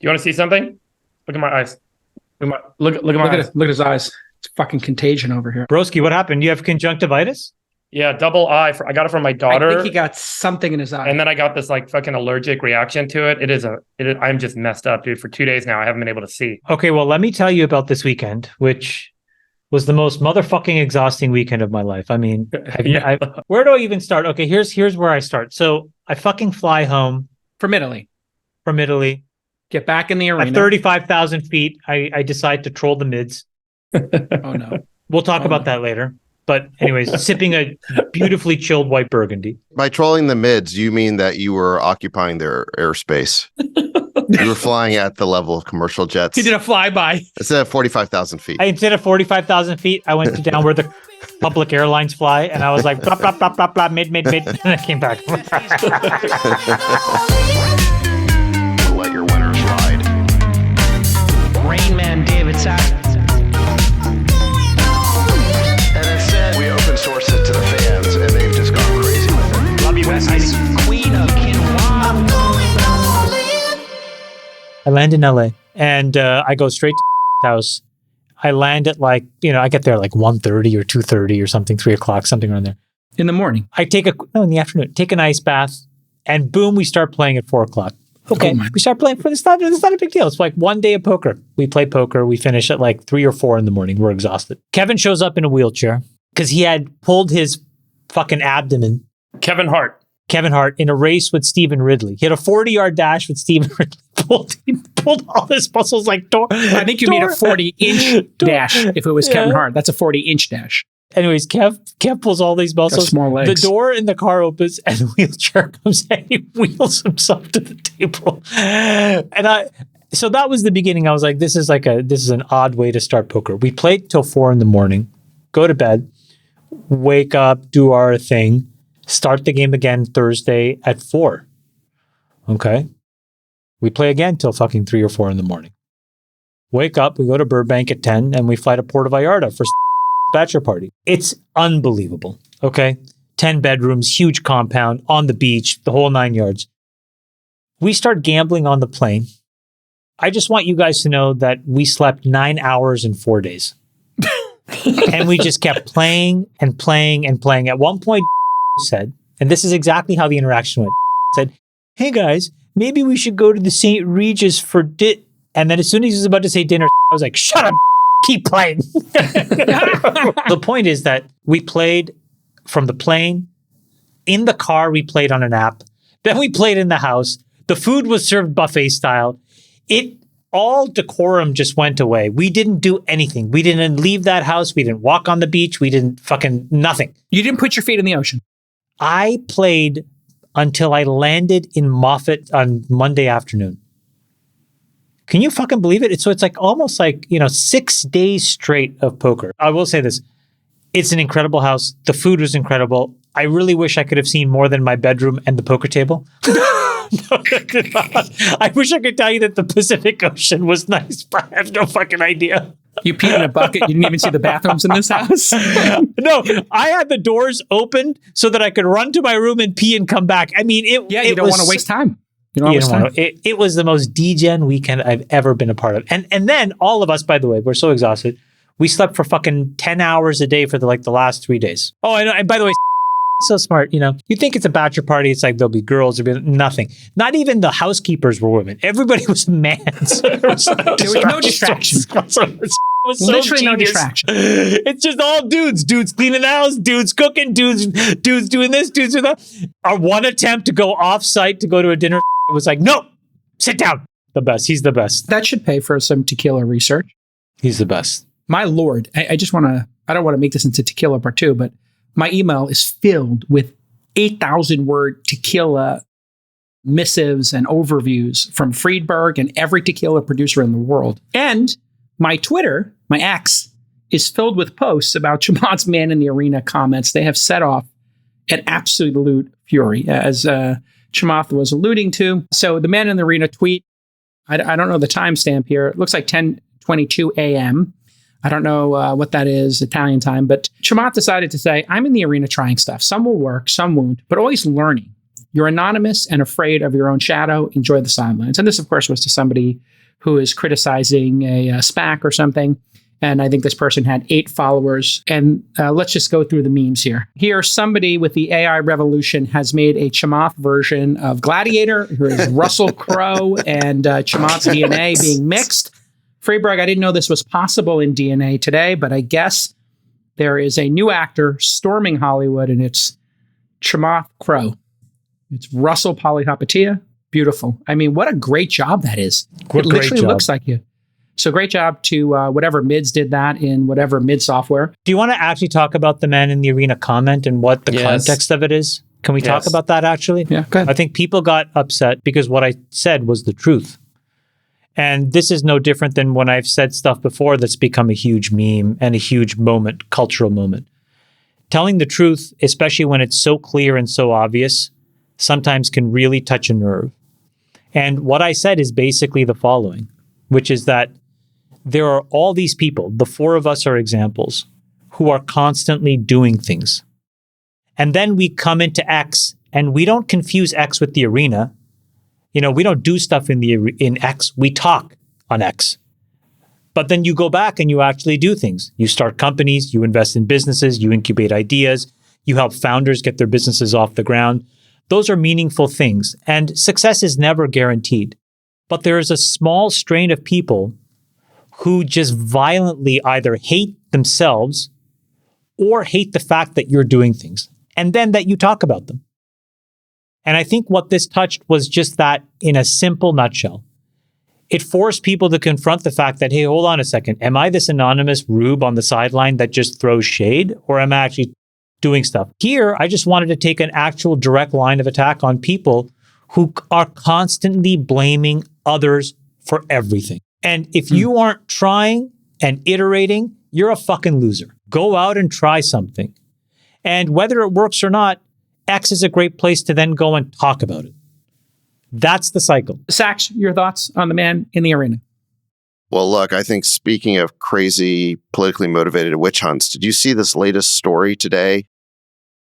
You want to see something? Look at my eyes. Look at my eyes. Look at his eyes. It's fucking contagion over here. Broski, what happened? You have conjunctivitis? Yeah, double eye. I got it from my daughter. I think he got something in his eye. And then I got this like fucking allergic reaction to it. I'm just messed up, dude. For 2 days now, I haven't been able to see. Okay, well, let me tell you about this weekend, which was the most motherfucking exhausting weekend of my life. I mean, where do I even start? Okay, here's where I start. So I fucking fly home from Italy. Get back in the arena. At 35,000 feet, I decide to troll the mids. Oh, no. We'll talk about that later. But anyways, sipping a beautifully chilled white burgundy. By trolling the mids, you mean that you were occupying their airspace. You were flying at the level of commercial jets. He did a flyby. Instead of 45,000 feet. Instead of 45,000 feet, I went down where the public airlines fly, and I was like, blah, blah, blah, blah, blah, mid, and I came back. Let your winners ride. Rain Man David Sack. And instead, we open source it to the fans, and they've just gone crazy with it. Love you, besties. Queen of Quinoa. I land in LA, and I go straight to the house. I land at I get there like 1:30 or 2:30 or something, 3 o'clock, something around there. In the morning? In the afternoon. Take an ice bath, and boom, we start playing at 4 o'clock. Okay, we start playing. It's not a big deal. It's like one day of poker. We play poker. We finish at like 3 or 4 in the morning. We're exhausted. Kevin shows up in a wheelchair because he had pulled his fucking abdomen. Kevin Hart in a race with Stephen Ridley. He had a 40-yard dash with Stephen Ridley. He pulled all his muscles like door. I think you mean a 40-inch dash. If it was Kevin Hart, that's a 40-inch dash. Anyways, Kev pulls all these muscles. Small legs. The door in the car opens and the wheelchair comes and he wheels himself to the table. So that was the beginning. I was like, this is an odd way to start poker. We played till 4 in the morning, go to bed, wake up, do our thing, start the game again Thursday at 4. Okay. We play again till fucking 3 or 4 in the morning. Wake up, we go to Burbank at 10 and we fly to Puerto Vallarta for bachelor party. It's unbelievable. Okay. 10 bedrooms, huge compound, on the beach, the whole 9 yards. We start gambling on the plane. I just want you guys to know that we slept 9 hours in 4 days. And we just kept playing and playing and playing. At one point, said, and this is exactly how the interaction went, said, hey guys, maybe we should go to the St. Regis for And then as soon as he was about to say dinner, I was like, shut up, keep playing. The point is that we played from the plane. In the car, we played on an app. Then we played in the house. The food was served buffet style. All decorum just went away. We didn't do anything. We didn't leave that house. We didn't walk on the beach. We didn't fucking nothing. You didn't put your feet in the ocean. I played until I landed in Moffett on Monday afternoon. Can you fucking believe it? It's like almost like, 6 days straight of poker. I will say this. It's an incredible house. The food was incredible. I really wish I could have seen more than my bedroom and the poker table. No, I wish I could tell you that the Pacific Ocean was nice, but I have no fucking idea. You peed in a bucket. You didn't even see the bathrooms in this house. No, I had the doors opened so that I could run to my room and pee and come back. I mean, you don't want to waste time. It was the most degen weekend I've ever been a part of. And then all of us, by the way, we're so exhausted. We slept for fucking 10 hours a day for the last 3 days. Oh, I know. And by the way, so smart, You think it's a bachelor party. It's like there'll be girls. There'll be nothing. Not even the housekeepers were women. Everybody was men. So there was no distraction. Literally no distraction. It's just all dudes. Dudes cleaning the house. Dudes cooking. Dudes doing this. Dudes doing that. Our one attempt to go off-site to go to a dinner was like, no, sit down. The best. He's the best. That should pay for some tequila research. He's the best. My Lord, I don't want to make this into tequila part 2, but my email is filled with 8,000-word tequila missives and overviews from Friedberg and every tequila producer in the world. And my Twitter, my X, is filled with posts about Chamath's Man in the Arena comments. They have set off an absolute fury, as Chamath was alluding to. So the Man in the Arena tweet, I don't know the timestamp here. It looks like 10:22 a.m. I don't know what that is, Italian time, but Chamath decided to say, I'm in the arena trying stuff. Some will work, some won't, but always learning. You're anonymous and afraid of your own shadow. Enjoy the sidelines. And this, of course, was to somebody who is criticizing a SPAC or something. And I think this person had 8 followers. And let's just go through the memes here. Here, somebody with the AI revolution has made a Chamath version of Gladiator. Here is Russell Crowe and Chamath's DNA being mixed. Freeberg, I didn't know this was possible in DNA today, but I guess there is a new actor storming Hollywood, and it's Chamath Crowe. It's Russell Polyhopatia. Beautiful. I mean, what a great job that is. It literally looks like you. So great job to whatever mids did that in whatever mid software. Do you want to actually talk about the man in the arena comment and what the context of it is? Can we talk about that actually? Yeah, go ahead. I think people got upset because what I said was the truth. And this is no different than when I've said stuff before that's become a huge meme and a huge moment, cultural moment. Telling the truth, especially when it's so clear and so obvious, sometimes can really touch a nerve. And what I said is basically the following, which is that there are all these people, the 4 of us are examples, who are constantly doing things. And then we come into X and we don't confuse X with the arena. You know, we don't do stuff in X, we talk on X. But then you go back and you actually do things. You start companies, you invest in businesses, you incubate ideas, you help founders get their businesses off the ground. Those are meaningful things. And success is never guaranteed. But there is a small strain of people who just violently either hate themselves or hate the fact that you're doing things, and then that you talk about them. And I think what this touched was just that in a simple nutshell. It forced people to confront the fact that, hey, hold on a second. Am I this anonymous rube on the sideline that just throws shade, or am I actually doing stuff? Here, I just wanted to take an actual direct line of attack on people who are constantly blaming others for everything. And if you aren't trying and iterating, you're a fucking loser. Go out and try something. And whether it works or not, X is a great place to then go and talk about it. That's the cycle. Sachs, your thoughts on the man in the arena? Well, look, I think speaking of crazy politically motivated witch hunts, did you see this latest story today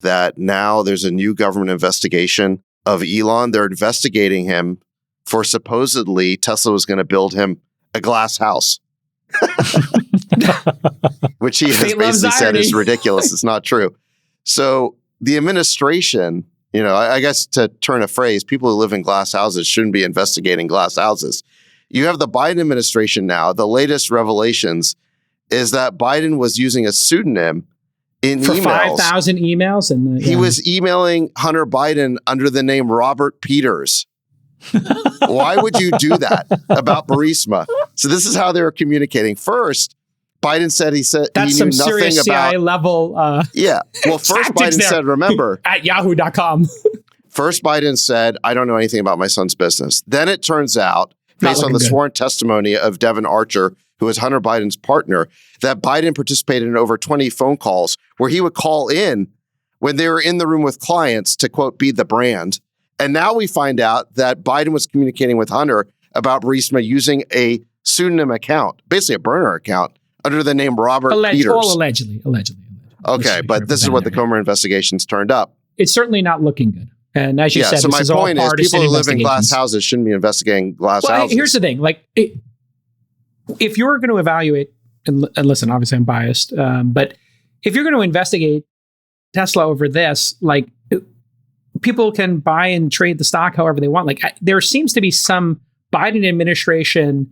that now there's a new government investigation of Elon? They're investigating him for supposedly Tesla was going to build him a glass house, which he has basically said is ridiculous. It's not true. So the administration, you know, I guess to turn a phrase, people who live in glass houses shouldn't be investigating glass houses. You have the Biden administration now. The latest revelations is that Biden was using a pseudonym in for emails. 5,000 emails. And he was emailing Hunter Biden under the name Robert Peters. Why would you do that about Burisma? So this is how they were communicating. First, Biden said he that's knew some serious nothing CIA about level. Yeah. Well, first Biden said, remember, at yahoo.com. First Biden said, I don't know anything about my son's business. Then it turns out, based on the sworn testimony of Devin Archer, who is Hunter Biden's partner, that Biden participated in over 20 phone calls where he would call in when they were in the room with clients to, quote, be the brand. And now we find out that Biden was communicating with Hunter about Burisma using a pseudonym account, basically a burner account, under the name Robert Peters. All allegedly. Okay, but this is what the Comer investigations turned up. It's certainly not looking good. And as you said, so my this is point all is partisan people who live in glass houses shouldn't be investigating glass houses. Here's the thing. Like, if you're going to evaluate, and listen, obviously I'm biased, but if you're going to investigate Tesla over this, like, people can buy and trade the stock however they want. Like, there seems to be some Biden administration,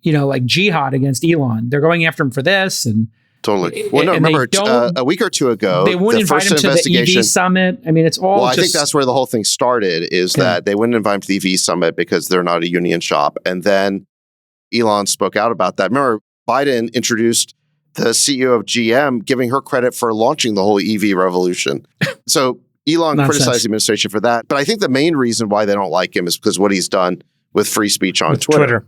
you know, like jihad against Elon. They're going after him for this. And totally. Well, no, remember a week or two ago, they wouldn't invite him to the EV summit. I mean, it's all Well, I think that's where the whole thing started, is that they wouldn't invite him to the EV summit because they're not a union shop. And then Elon spoke out about that. Remember, Biden introduced the CEO of GM, giving her credit for launching the whole EV revolution. So Elon criticized the administration for that. But I think the main reason why they don't like him is because what he's done with free speech on Twitter.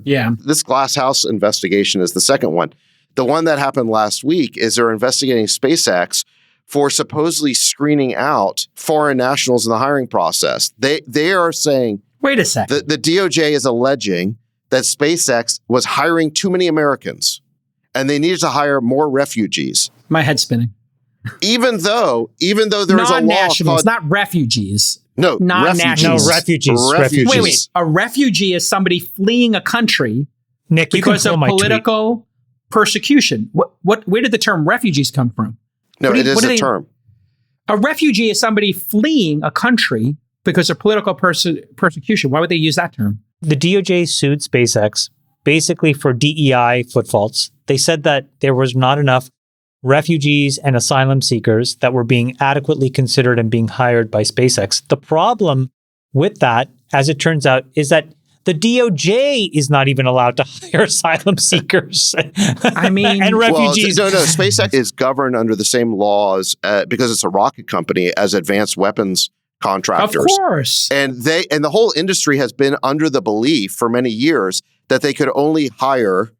Yeah. This Glass House investigation is the second one. The one that happened last week is they're investigating SpaceX for supposedly screening out foreign nationals in the hiring process. They are saying, wait a second. The DOJ is alleging that SpaceX was hiring too many Americans and they needed to hire more refugees. My head's spinning. Even though there is a law called, not refugees. No, non-nationals. No, refugees. Wait. A refugee is somebody fleeing a country Nick, because of my tweet. political persecution. Where did the term refugees come from? No, it is a term. A refugee is somebody fleeing a country because of political persecution. Why would they use that term? The DOJ sued SpaceX basically for DEI foot faults. They said that there was not enough refugees and asylum seekers that were being adequately considered and being hired by SpaceX. The problem with that, as it turns out, is that the DOJ is not even allowed to hire asylum seekers. I mean, and refugees. Well, no. SpaceX is governed under the same laws because it's a rocket company as advanced weapons contractors. Of course. And the whole industry has been under the belief for many years that they could only hire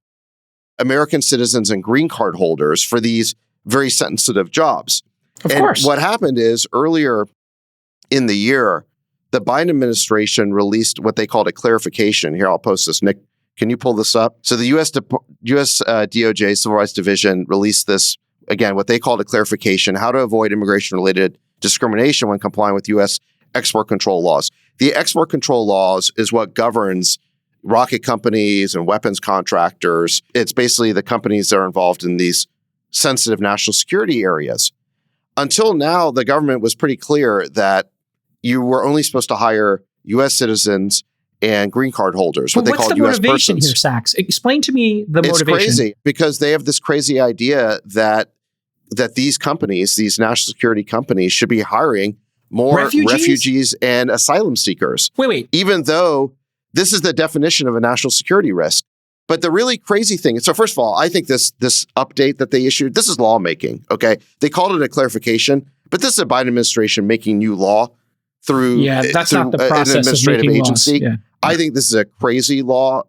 American citizens and green card holders for these very sensitive jobs. Of course. What happened is earlier in the year, the Biden administration released what they called a clarification. Here, I'll post this. Nick, can you pull this up? So the U.S. DOJ Civil Rights Division released this, again, what they called a clarification, how to avoid immigration-related discrimination when complying with U.S. export control laws. The export control laws is what governs rocket companies and weapons contractors. It's basically the companies that are involved in these sensitive national security areas. Until now, the government was pretty clear that you were only supposed to hire U.S. citizens and green card holders, what they call U.S. persons. What's the motivation here, Sachs? Explain to me the motivation. It's crazy because they have this crazy idea that these companies, these national security companies, should be hiring more refugees and asylum seekers. Wait. Even though this is the definition of a national security risk. But the really crazy thing, so first of all, I think this update that they issued, this is lawmaking, okay? They called it a clarification, but this is a Biden administration making new law through, that's through not the process an administrative of making agency. Laws. Yeah. I think this is a crazy law.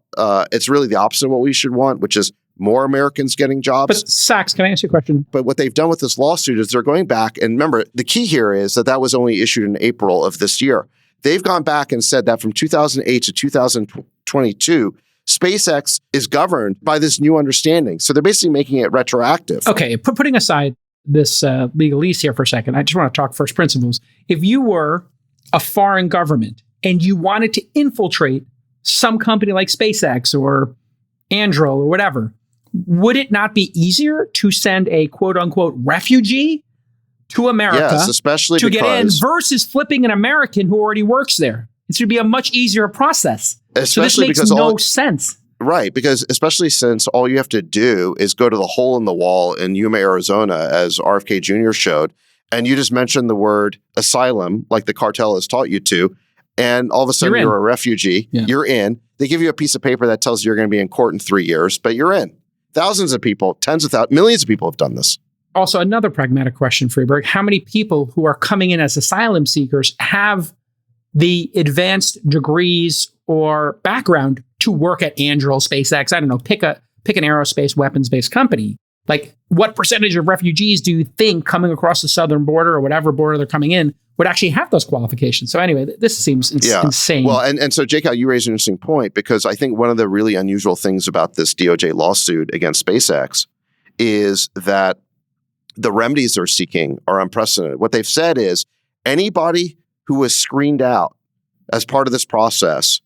It's really the opposite of what we should want, which is more Americans getting jobs. But Sachs, can I ask you a question? But what they've done with this lawsuit is they're going back, and remember, the key here is that was only issued in April of this year. They've gone back and said that from 2008 to 2022, SpaceX is governed by this new understanding. So they're basically making it retroactive. Okay, putting aside this legalese here for a second, I just want to talk first principles. If you were a foreign government and you wanted to infiltrate some company like SpaceX or Anduril or whatever, would it not be easier to send a quote unquote refugee to America, yes, especially to get in versus flipping an American who already works there? It should be a much easier process. Especially so this makes no sense. Right, because especially since all you have to do is go to the hole in the wall in Yuma, Arizona, as RFK Jr. showed, and you just mentioned the word asylum, like the cartel has taught you to, and all of a sudden you're a refugee, you're in. They give you a piece of paper that tells you you're going to be in court in 3 years, but you're in. Thousands of people, tens of thousands, millions of people have done this. Also, another pragmatic question, Freeberg. How many people who are coming in as asylum seekers have the advanced degrees or background to work at Anduril, SpaceX? I don't know, pick an aerospace weapons-based company. Like, what percentage of refugees do you think coming across the southern border or whatever border they're coming in would actually have those qualifications? So anyway, this seems insane. Well, and so, Jake, you raised an interesting point, because I think one of the really unusual things about this DOJ lawsuit against SpaceX is that the remedies they're seeking are unprecedented. What they've said is anybody who was screened out as part of this process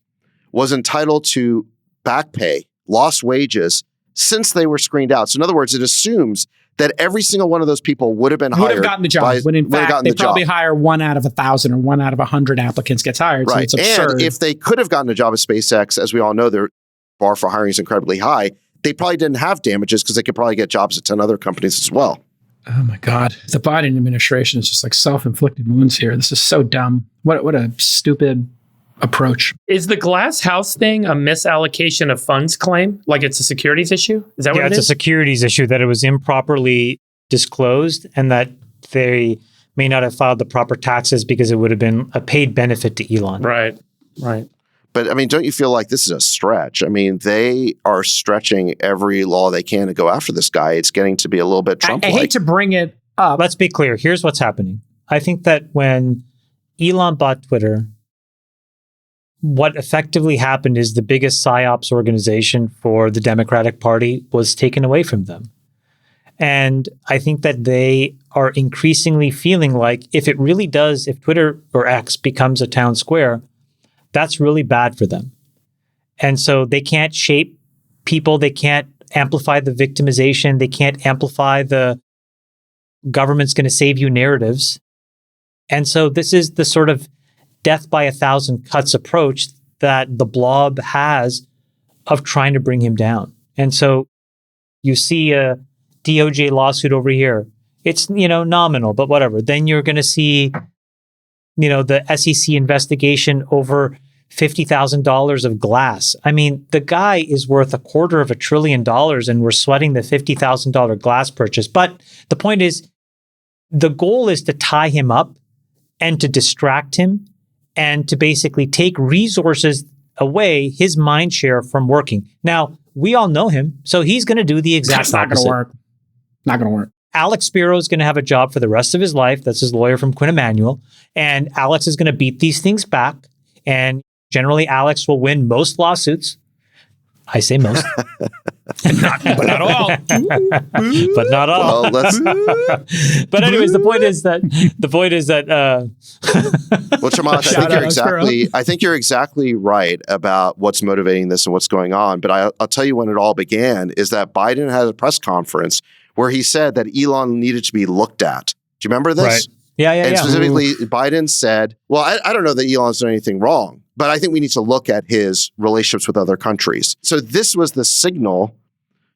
was entitled to back pay, lost wages, since they were screened out. So in other words, it assumes that every single one of those people would have been hired. Would have gotten the job, when in fact they probably hire 1 out of 1,000 or 1 out of 100 applicants gets hired. Right. So it's absurd. And if they could have gotten a job at SpaceX, as we all know, their bar for hiring is incredibly high, they probably didn't have damages because they could probably get jobs at 10 other companies as well. Oh my God. The Biden administration is just like self-inflicted wounds here. This is so dumb. What a stupid approach. Is the glass house thing a misallocation of funds claim? Like it's a securities issue? Is that what it is? Yeah, it's a securities issue, that it was improperly disclosed and that they may not have filed the proper taxes because it would have been a paid benefit to Elon. Right. But I mean, don't you feel like this is a stretch? I mean, they are stretching every law they can to go after this guy. It's getting to be a little bit Trump-like. I hate to bring it up. Let's be clear. Here's what's happening. I think that when Elon bought Twitter, what effectively happened is the biggest PSYOPs organization for the Democratic Party was taken away from them. And I think that they are increasingly feeling like if Twitter or X becomes a town square, that's really bad for them. And so they can't shape people. They can't amplify the victimization. They can't amplify the government's going to save you narratives. And so this is the sort of death by 1,000 cuts approach that the blob has of trying to bring him down. And so you see a DOJ lawsuit over here. It's, nominal, but whatever. Then you're going to see, the SEC investigation over $50,000 of glass. I mean, the guy is worth $250 billion and we're sweating the $50,000 glass purchase. But the point is, the goal is to tie him up and to distract him and to basically take resources away, his mind share from working. Now, we all know him, so he's going to do the exact opposite. Not going to work. Not going to work. Alex Spiro is going to have a job for the rest of his life. That's his lawyer from Quinn Emanuel. And Alex is going to beat these things back. And generally, Alex will win most lawsuits. I say most. but not all. But not all. Well, let's. But anyways, the point is that Well, Chamath, I think you're exactly right about what's motivating this and what's going on. But I'll tell you when it all began is that Biden had a press conference where he said that Elon needed to be looked at. Do you remember this? Right. Yeah. And specifically, Biden said, well, I don't know that Elon's done anything wrong, but I think we need to look at his relationships with other countries. So this was the signal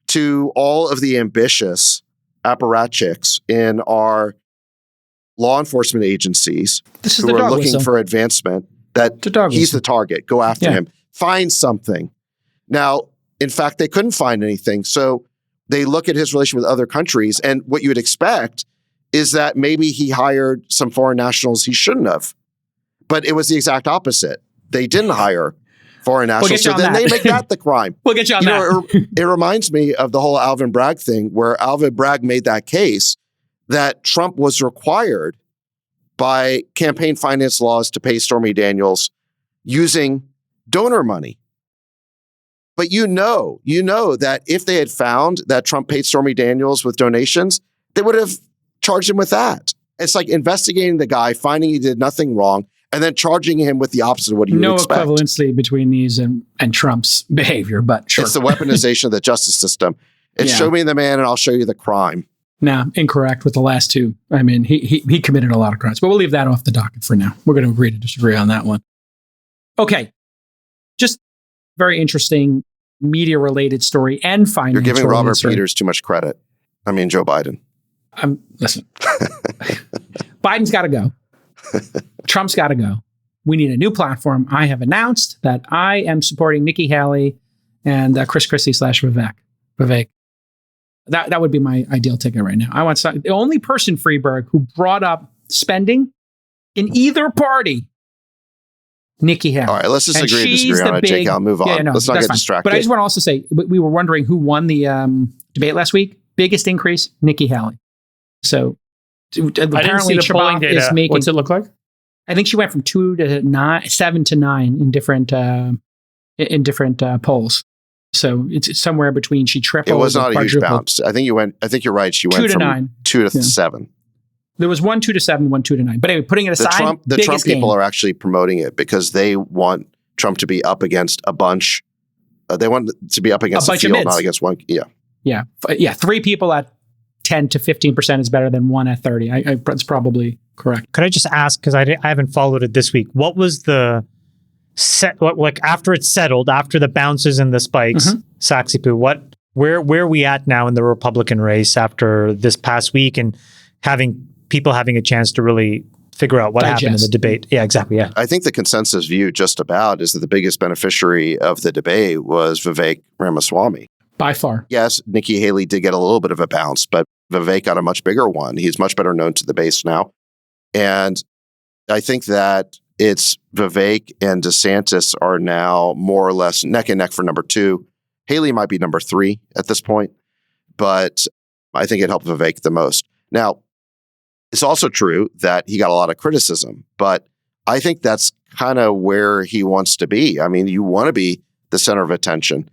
to all of the ambitious apparatchiks in our law enforcement agencies who are looking for advancement that he's the target. Go after him. Find something. Now, in fact, they couldn't find anything. So they look at his relation with other countries. And what you would expect is that maybe he hired some foreign nationals he shouldn't have. But it was the exact opposite. They didn't hire foreign nationals. So then they make that the crime. We'll get you on that. It reminds me of the whole Alvin Bragg thing where Alvin Bragg made that case that Trump was required by campaign finance laws to pay Stormy Daniels using donor money. But you know that if they had found that Trump paid Stormy Daniels with donations, they would have charged him with that. It's like investigating the guy, finding he did nothing wrong, and then charging him with the opposite of what you would expect. No equivalency between these and Trump's behavior, but sure. It's the weaponization of the justice system. It's show me the man and I'll show you the crime. No, incorrect with the last two. I mean, he committed a lot of crimes, but we'll leave that off the docket for now. We're going to agree to disagree on that one. Okay. Just very interesting media-related story and financial. You're giving Robert Peters too much credit. I mean, Joe Biden. Listen, Biden's got to go. Trump's got to go. We need a new platform. I have announced that I am supporting Nikki Haley and Chris Christie / Vivek. That would be my ideal ticket right now. I want the only person, Freeberg, who brought up spending in either party, Nikki Haley. All right, let's just agree to disagree on it, Jake. I'll move on. Let's not get distracted. But I just want to also say, we were wondering who won the debate last week. Biggest increase, Nikki Haley. So apparently Chamath is making... What's it look like? I think she went from 7 to 9 in different polls. So it's somewhere between she tripled. It was not a huge bounce. I think you're right. She went from 9. 2 to 7. There was 1 2 to 7, 1 2 to 9. But anyway, putting it aside, the Trump people are actually promoting it because they want Trump to be up against a bunch. They want to be up against a field, not against one. Yeah. 3 people at 10 to 15% is better than 1 at 30. That's probably correct. Could I just ask, because I haven't followed it this week, what was the after it's settled, after the bounces and the spikes, Saxy Poo, where are we at now in the Republican race after this past week and having a chance to really figure out what happened in the debate? Yeah, exactly. Yeah. I think the consensus view just about is that the biggest beneficiary of the debate was Vivek Ramaswamy. By far. Yes, Nikki Haley did get a little bit of a bounce, but Vivek got a much bigger one. He's much better known to the base now. And I think that it's Vivek and DeSantis are now more or less neck and neck for number 2. Haley might be number 3 at this point, but I think it helped Vivek the most. Now, it's also true that he got a lot of criticism, but I think that's kind of where he wants to be. I mean, you want to be the center of attention.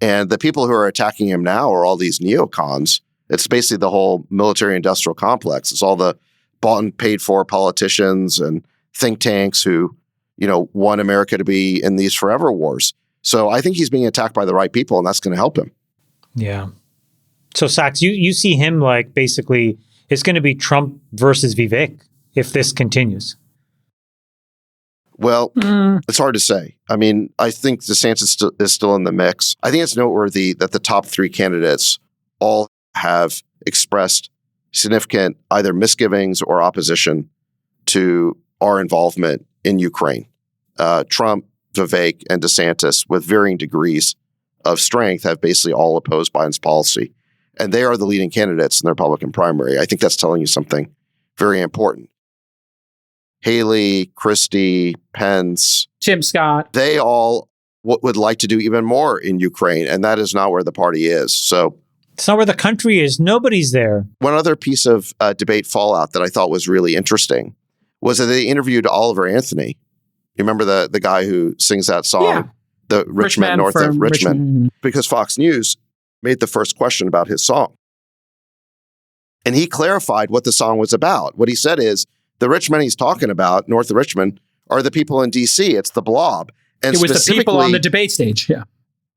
And the people who are attacking him now are all these neocons It's basically the whole military industrial complex. It's all the bought and paid for politicians and think tanks who, want America to be in these forever wars. So I think he's being attacked by the right people, and that's going to help him. Yeah. So Sachs, you see him like basically it's going to be Trump versus Vivek if this continues. Well, it's hard to say. I mean, I think DeSantis is still in the mix. I think it's noteworthy that the top three candidates all have expressed significant either misgivings or opposition to our involvement in Ukraine. Trump, Vivek, and DeSantis, with varying degrees of strength, have basically all opposed Biden's policy. And they are the leading candidates in the Republican primary. I think that's telling you something very important. Haley, Christie, Pence, Tim Scott, they all would like to do even more in Ukraine, and that is not where the party is. So it's not where the country is. Nobody's there. one other piece of debate fallout that I thought was really interesting was that they interviewed Oliver Anthony. You remember the guy who sings that song, Yeah. The Rich Man North of Richmond, because Fox News made the first question about his song. And he clarified what the song was about. What he said is, the rich men he's talking about, north of Richmond, are the people in D.C. It's the blob. And It was the people on the debate stage. Yeah.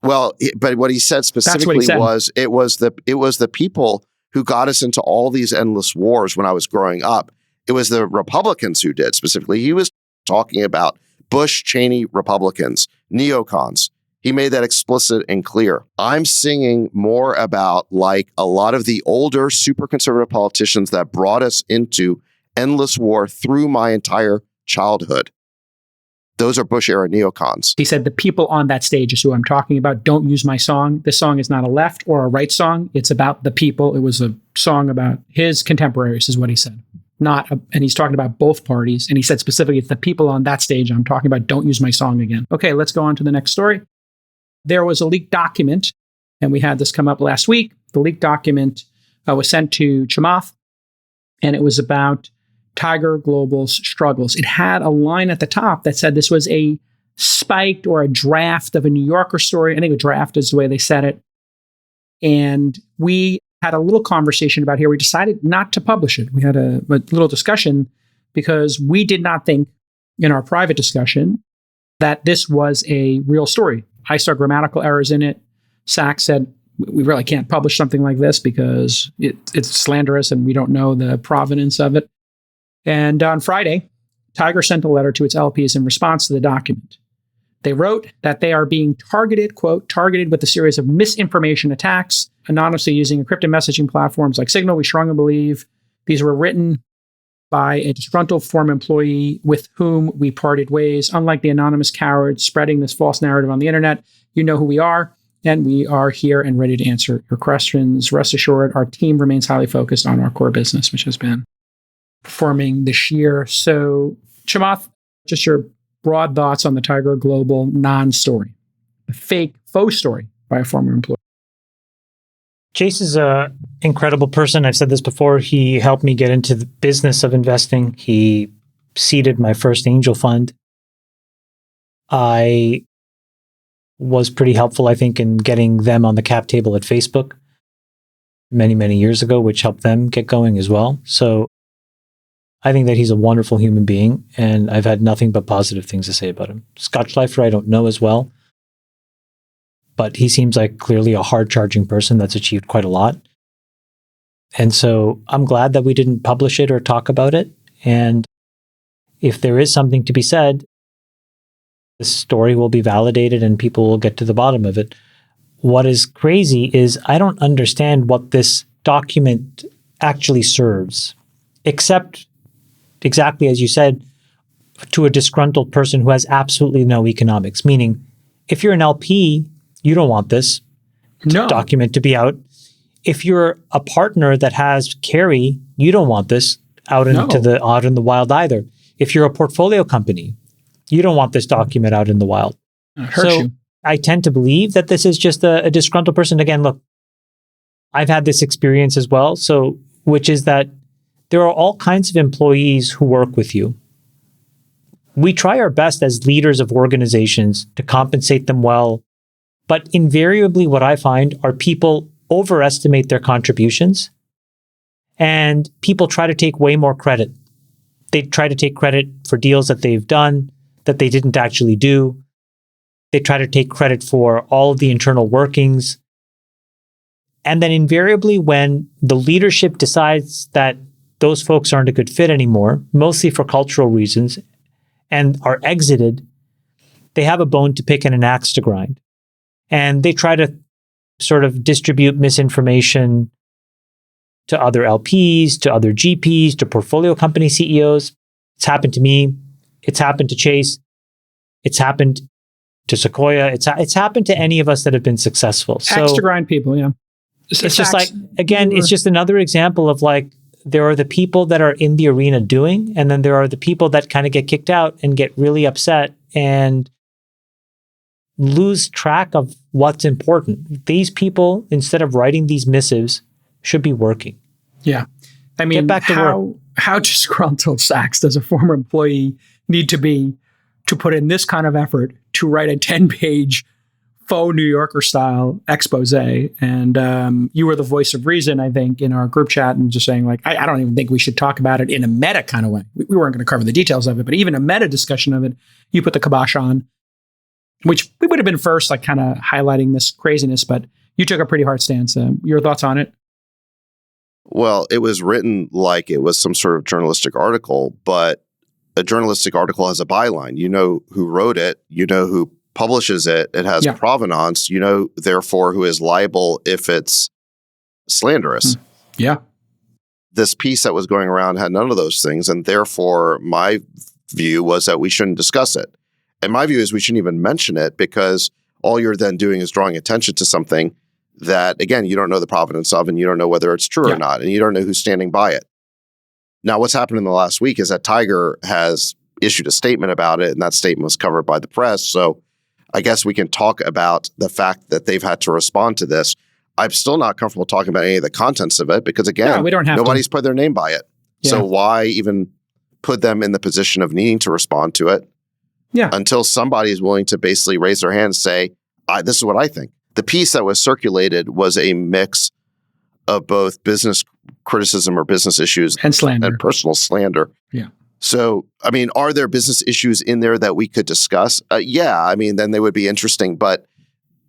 Well, but what he said specifically was it was the people who got us into all these endless wars when I was growing up. It was the Republicans who did specifically. He was talking about Bush Cheney Republicans, neocons. He made that explicit and clear. I'm singing more about like a lot of the older super conservative politicians that brought us into endless war through my entire childhood. Those are Bush era neocons. He said the people on that stage is who I'm talking about. Don't use my song. This song is not a left or a right song. It's about the people. It was a song about his contemporaries, is what he said. And he's talking about both parties. And he said specifically, it's the people on that stage I'm talking about. Don't use my song again. Okay, let's go on to the next story. There was a leaked document, and we had this come up last week. The leaked document was sent to Chamath, and it was about Tiger Global's struggles. It had a line at the top that said this was a spiked or a draft of a New Yorker story. I think a draft is the way they said it. And we had a little conversation about here. We decided not to publish it. We had a little discussion because we did not think in our private discussion that this was a real story. I saw grammatical errors in it. Sachs said, we really can't publish something like this because it's slanderous and we don't know the provenance of it. And on Friday, Tiger sent a letter to its LPs in response to the document. They wrote that they are being targeted, quote, targeted with a series of misinformation attacks, anonymously using encrypted messaging platforms like Signal. We strongly believe these were written by a disgruntled former employee with whom we parted ways. Unlike the anonymous cowards spreading this false narrative on the internet, you know who we are, and we are here and ready to answer your questions. Rest assured, our team remains highly focused on our core business, which has been performing this year. So, Chamath, just your broad thoughts on the Tiger Global non-story, the fake, faux story by a former employee. Chase is an incredible person. I've said this before. He helped me get into the business of investing. He seeded my first angel fund. I was pretty helpful, I think, in getting them on the cap table at Facebook many, many years ago, which helped them get going as well. So I think that he's a wonderful human being, and I've had nothing but positive things to say about him. Scott Schleifer, I don't know as well, but he seems like clearly a hard-charging person that's achieved quite a lot. And so I'm glad that we didn't publish it or talk about it. And if there is something to be said, the story will be validated and people will get to the bottom of it. What is crazy is I don't understand what this document actually serves, except exactly as you said, to a disgruntled person who has absolutely no economics. Meaning, if you're an LP, you don't want this document to be out. If you're a partner that has carry, you don't want this out in the wild either. If you're a portfolio company, you don't want this document out in the wild. It hurts you. I tend to believe that this is just a disgruntled person. Again, look, I've had this experience as well. So, which is that there are all kinds of employees who work with you. We try our best as leaders of organizations to compensate them well. But invariably, what I find are people overestimate their contributions, and people try to take way more credit. They try to take credit for deals that they've done that they didn't actually do. They try to take credit for all of the internal workings. And then invariably, when the leadership decides that those folks aren't a good fit anymore, mostly for cultural reasons, and are exited, they have a bone to pick and an axe to grind. And they try to sort of distribute misinformation to other LPs, to other GPs, to portfolio company CEOs. It's happened to me. It's happened to Chase. It's happened to Sequoia. It's happened to any of us that have been successful. So Axe to grind people, yeah. it's just like, again, it's just another example of like, there are the people that are in the arena doing, and then there are the people that kind of get kicked out and get really upset and lose track of what's important. These people, instead of writing these missives, should be working. Yeah. I mean, Get back to work. How disgruntled Sachs does a former employee need to be to put in this kind of effort to write a 10-page faux New Yorker style expose? And you were the voice of reason, I think, in our group chat, and just saying, like, I don't even think we should talk about it in a meta kind of way. We weren't going to cover the details of it, but even a meta discussion of it, you put the kibosh on, which we would have been first, like kind of highlighting this craziness, but you took a pretty hard stance. Your thoughts on it? Well, it was written like it was some sort of journalistic article, but a journalistic article has a byline. You know who wrote it. You know who publishes it. It has provenance. You know, therefore, who is liable if it's slanderous. Yeah. This piece that was going around had none of those things. And therefore, my view was that we shouldn't discuss it. And my view is we shouldn't even mention it, because all you're then doing is drawing attention to something that, again, you don't know the provenance of, and you don't know whether it's true or not, and you don't know who's standing by it. Now, what's happened in the last week is that Tiger has issued a statement about it, and that statement was covered by the press. So I guess we can talk about the fact that they've had to respond to this. I'm still not comfortable talking about any of the contents of it because, again, we don't have nobody's put their name by it. Yeah. So why even put them in the position of needing to respond to it until somebody is willing to basically raise their hand and say, this is what I think. The piece that was circulated was a mix of both business criticism or business issues and slander and personal slander. Yeah. So, I mean, are there business issues in there that we could discuss? Yeah. I mean, then they would be interesting. But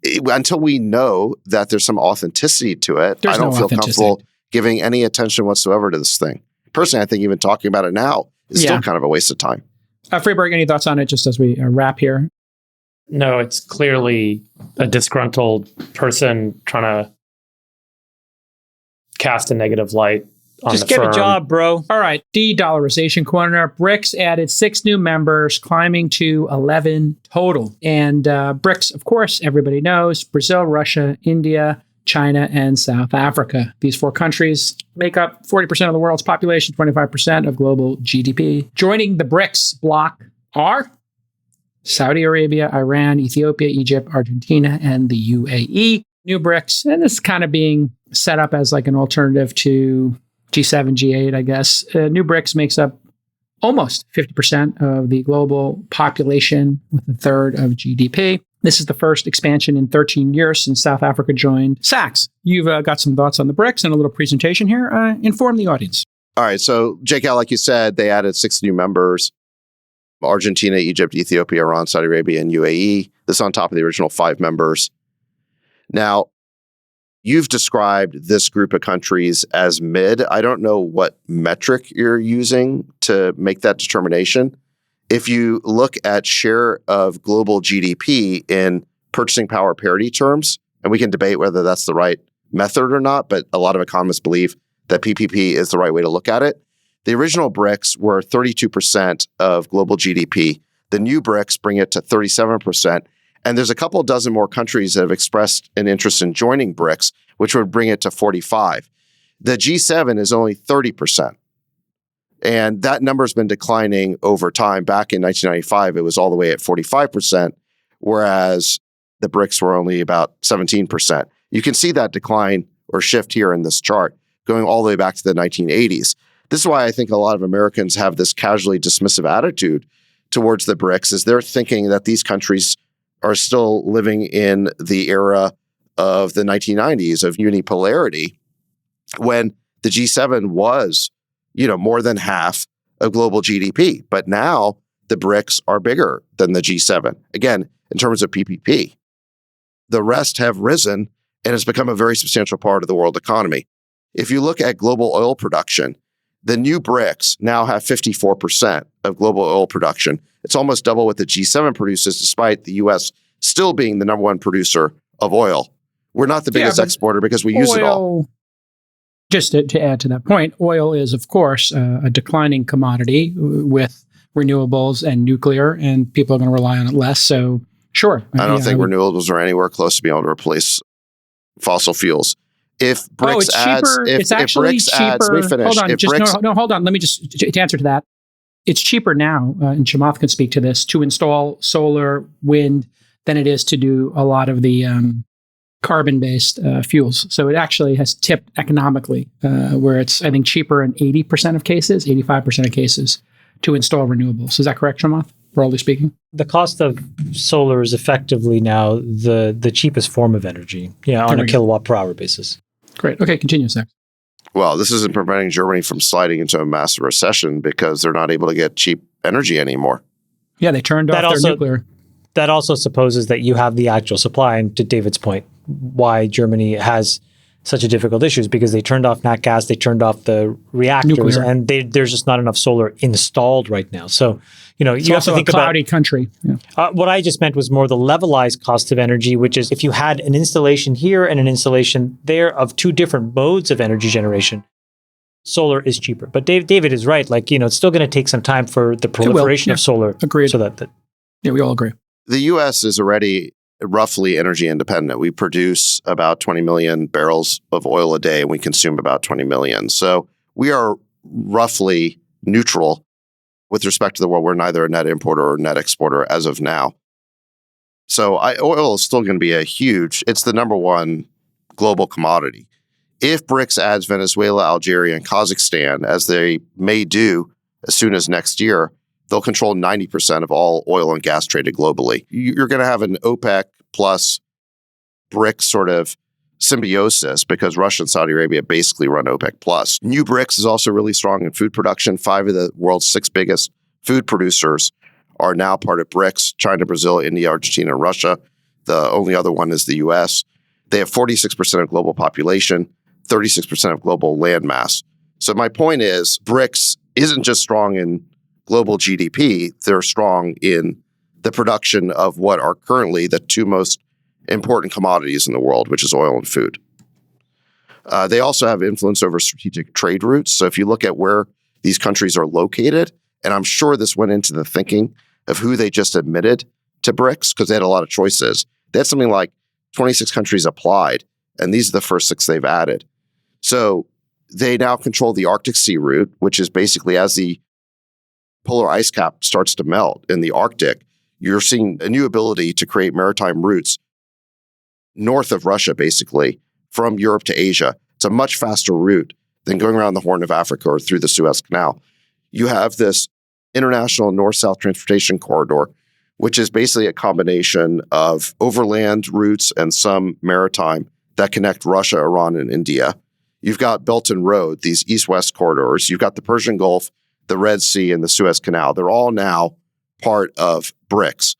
until we know that there's some authenticity to it, I don't feel comfortable giving any attention whatsoever to this thing. Personally, I think even talking about it now is still kind of a waste of time. Freeberg, any thoughts on it just as we wrap here? No, it's clearly a disgruntled person trying to cast a negative light on Just the firm. get a job, bro. All right. De-dollarization corner. BRICS added 6 new members, climbing to 11 total. And BRICS, of course, everybody knows, Brazil, Russia, India, China, and South Africa. These 4 countries make up 40% of the world's population, 25% of global GDP. Joining the BRICS bloc are Saudi Arabia, Iran, Ethiopia, Egypt, Argentina, and the UAE. New BRICS, and this is kind of being set up as like an alternative to G7, G8, I guess. New BRICS makes up almost 50% of the global population, with a third of GDP. This is the first expansion in 13 years since South Africa joined. Sachs, you've got some thoughts on the BRICS and a little presentation here. Inform the audience. All right. So, JCal, like you said, they added 6 new members. Argentina, Egypt, Ethiopia, Iran, Saudi Arabia, and UAE. This is on top of the original 5 members. Now, you've described this group of countries as mid. I don't know what metric you're using to make that determination. If you look at share of global GDP in purchasing power parity terms, and we can debate whether that's the right method or not, but a lot of economists believe that PPP is the right way to look at it. The original BRICS were 32% of global GDP. The new BRICS bring it to 37%. And there's a couple dozen more countries that have expressed an interest in joining BRICS, which would bring it to 45. The G7 is only 30%. And that number's been declining over time. Back in 1995, it was all the way at 45%, whereas the BRICS were only about 17%. You can see that decline or shift here in this chart, going all the way back to the 1980s. This is why I think a lot of Americans have this casually dismissive attitude towards the BRICS, is they're thinking that these countries are still living in the era of the 1990s of unipolarity when the G7 was, more than half of global GDP. But now the BRICS are bigger than the G7. Again, in terms of PPP, the rest have risen and it's become a very substantial part of the world economy. If you look at global oil production, the new BRICS now have 54% of global oil production. It's almost double what the G7 produces, despite the U.S. still being the number one producer of oil. We're not the biggest exporter because we use it all. Just to add to that point, oil is, of course, a declining commodity with renewables and nuclear, and people are going to rely on it less. So, sure. I don't think renewables are anywhere close to being able to replace fossil fuels. If BRICS it's actually cheaper. Let me finish. Hold on. Let me just to answer to that. It's cheaper now, and Chamath can speak to this, to install solar, wind, than it is to do a lot of the carbon-based fuels. So it actually has tipped economically, where it's, I think, cheaper in 80% of cases, 85% of cases to install renewables. Is that correct, Chamath, broadly speaking? The cost of solar is effectively now the cheapest form of energy, on a kilowatt per hour basis. Great. Okay, continue, Zach. Well, this isn't preventing Germany from sliding into a massive recession because they're not able to get cheap energy anymore. Yeah, they turned off their nuclear. That also supposes that you have the actual supply. And to David's point, why Germany has such a difficult issue is because they turned off nat gas, they turned off the reactors, nuclear. And there's just not enough solar installed right now. So, it's you also have to think a cloudy country. Yeah. What I just meant was more the levelized cost of energy, which is if you had an installation here and an installation there of two different modes of energy generation, solar is cheaper. But David is right. It's still going to take some time for the proliferation of solar. Agreed. So that we all agree. The U.S. is already roughly energy independent. We produce about 20 million barrels of oil a day, and we consume about 20 million. So we are roughly neutral with respect to the world. We're neither a net importer or net exporter as of now. So oil is still going to be it's the number one global commodity. If BRICS adds Venezuela, Algeria, and Kazakhstan, as they may do as soon as next year, they'll control 90% of all oil and gas traded globally. You're going to have an OPEC plus BRICS sort of symbiosis because Russia and Saudi Arabia basically run OPEC plus. New BRICS is also really strong in food production. 5 of the world's 6 biggest food producers are now part of BRICS: China, Brazil, India, Argentina, and Russia. The only other one is the US. They have 46% of global population, 36% of global land mass. So my point is, BRICS isn't just strong in global GDP, they're strong in the production of what are currently the 2 most important commodities in the world, which is oil and food. They also have influence over strategic trade routes. So if you look at where these countries are located, and I'm sure this went into the thinking of who they just admitted to BRICS, because they had a lot of choices. They had something like 26 countries applied, and these are the first 6 they've added. So they now control the Arctic Sea route, which is basically as the polar ice cap starts to melt in the Arctic, you're seeing a new ability to create maritime routes north of Russia, basically, from Europe to Asia. It's a much faster route than going around the Horn of Africa or through the Suez Canal. You have this international north-south transportation corridor, which is basically a combination of overland routes and some maritime that connect Russia, Iran, and India. You've got Belt and Road, these east-west corridors. You've got the Persian Gulf, the Red Sea, and the Suez Canal. They're all now part of BRICS.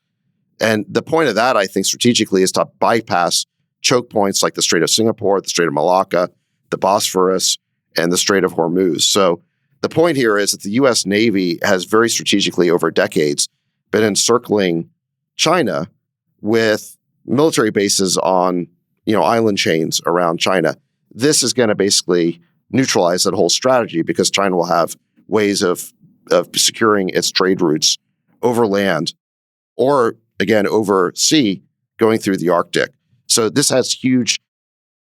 And the point of that, I think, strategically, is to bypass choke points like the Strait of Singapore, the Strait of Malacca, the Bosphorus, and the Strait of Hormuz. So the point here is that the U.S. Navy has very strategically over decades been encircling China with military bases on, island chains around China. This is going to basically neutralize that whole strategy because China will have ways of securing its trade routes over land or, again, over sea going through the Arctic. So this has huge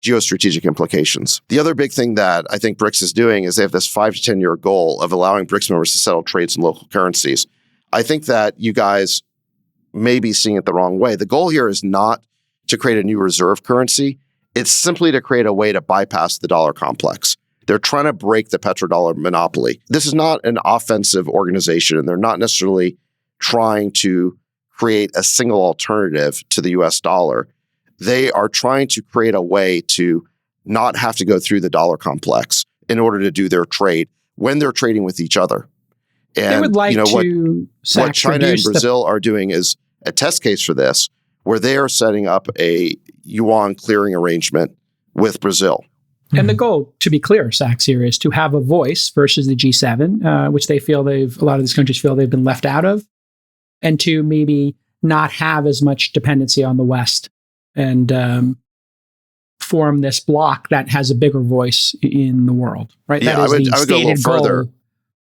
geostrategic implications. The other big thing that I think BRICS is doing is they have this 5 to 10 year goal of allowing BRICS members to settle trades in local currencies. I think that you guys may be seeing it the wrong way. The goal here is not to create a new reserve currency. It's simply to create a way to bypass the dollar complex. They're trying to break the petrodollar monopoly. This is not an offensive organization, and they're not necessarily trying to create a single alternative to the US dollar. they are trying to create a way to not have to go through the dollar complex in order to do their trade when they're trading with each other. And they would like what China and Brazil are doing is a test case for this, where they are setting up a yuan clearing arrangement with Brazil. And the goal, to be clear, Sachs, here is to have a voice versus the G7, which they feel a lot of these countries feel they've been left out of, and to maybe not have as much dependency on the West and form this bloc that has a bigger voice in the world, right? Yeah, that is I would go a little further. Goal.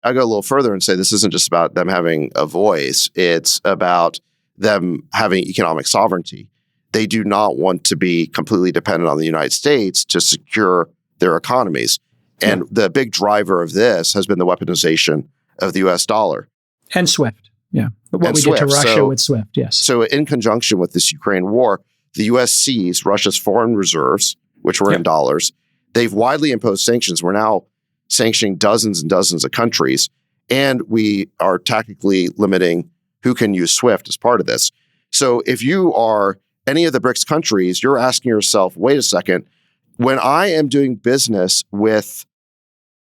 I go a little further and say this isn't just about them having a voice. It's about them having economic sovereignty. They do not want to be completely dependent on the United States to secure their economies. And the big driver of this has been the weaponization of the US dollar. And SWIFT. Yeah. What we SWIFT. did to Russia with SWIFT, yes. So in conjunction with this Ukraine war, the US seized Russia's foreign reserves, which were in dollars. They've widely imposed sanctions. We're now sanctioning dozens and dozens of countries, and we are tactically limiting who can use SWIFT as part of this. So if you are any of the BRICS countries, you're asking yourself, wait a second, when I am doing business with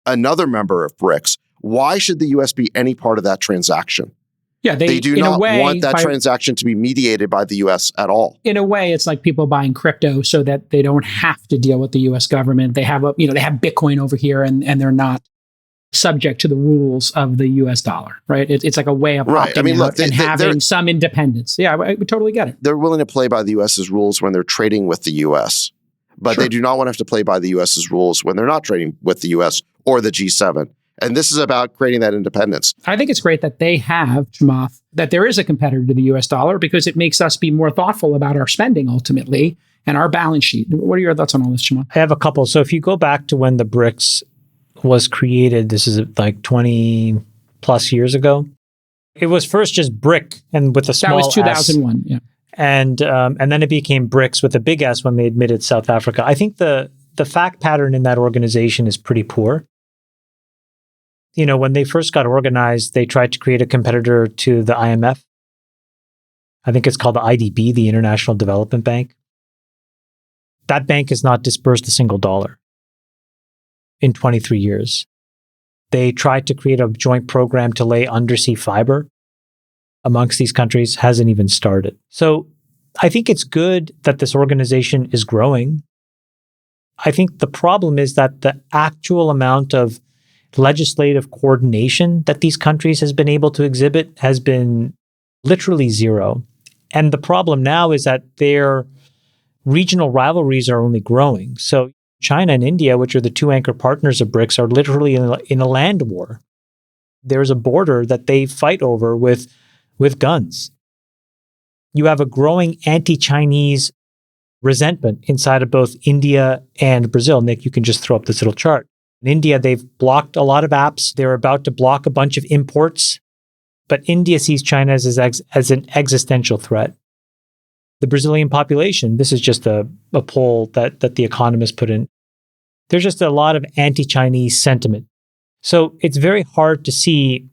another member of BRICS, why should the US be any part of that transaction? Yeah, they do not want that transaction to be mediated by the US at all. In a way, it's like people buying crypto so that they don't have to deal with the US government. They have they have Bitcoin over here and they're not subject to the rules of the US dollar, right? It's like a way of opting out and having some independence. Yeah, I totally get it. They're willing to play by the US's rules when they're trading with the US, but they do not want to have to play by the US's rules when they're not trading with the US or the G7. And this is about creating that independence. I think it's great that they have, Chamath, that there is a competitor to the US dollar because it makes us be more thoughtful about our spending ultimately and our balance sheet. What are your thoughts on all this, Chamath? I have a couple. So if you go back to when the BRICS was created, this is like 20 plus years ago. It was first just BRIC and with a small S. That was 2001, yeah. And then it became BRICS with a big S when they admitted South Africa. I think the fact pattern in that organization is pretty poor. When they first got organized, they tried to create a competitor to the IMF. I think it's called the IDB, the International Development Bank. That bank has not disbursed a single dollar in 23 years. They tried to create a joint program to lay undersea fiber amongst these countries, hasn't even started. So I think it's good that this organization is growing. I think the problem is that the actual amount of legislative coordination that these countries has been able to exhibit has been literally zero. And the problem now is that their regional rivalries are only growing. So China and India, which are the two anchor partners of BRICS, are literally in a land war. There's a border that they fight over with guns. You have a growing anti-Chinese resentment inside of both India and Brazil. Nick, you can just throw up this little chart. In India, they've blocked a lot of apps. They're about to block a bunch of imports. But India sees China as an existential threat. The Brazilian population, this is just a poll that The Economist put in. There's just a lot of anti-Chinese sentiment. So it's very hard to see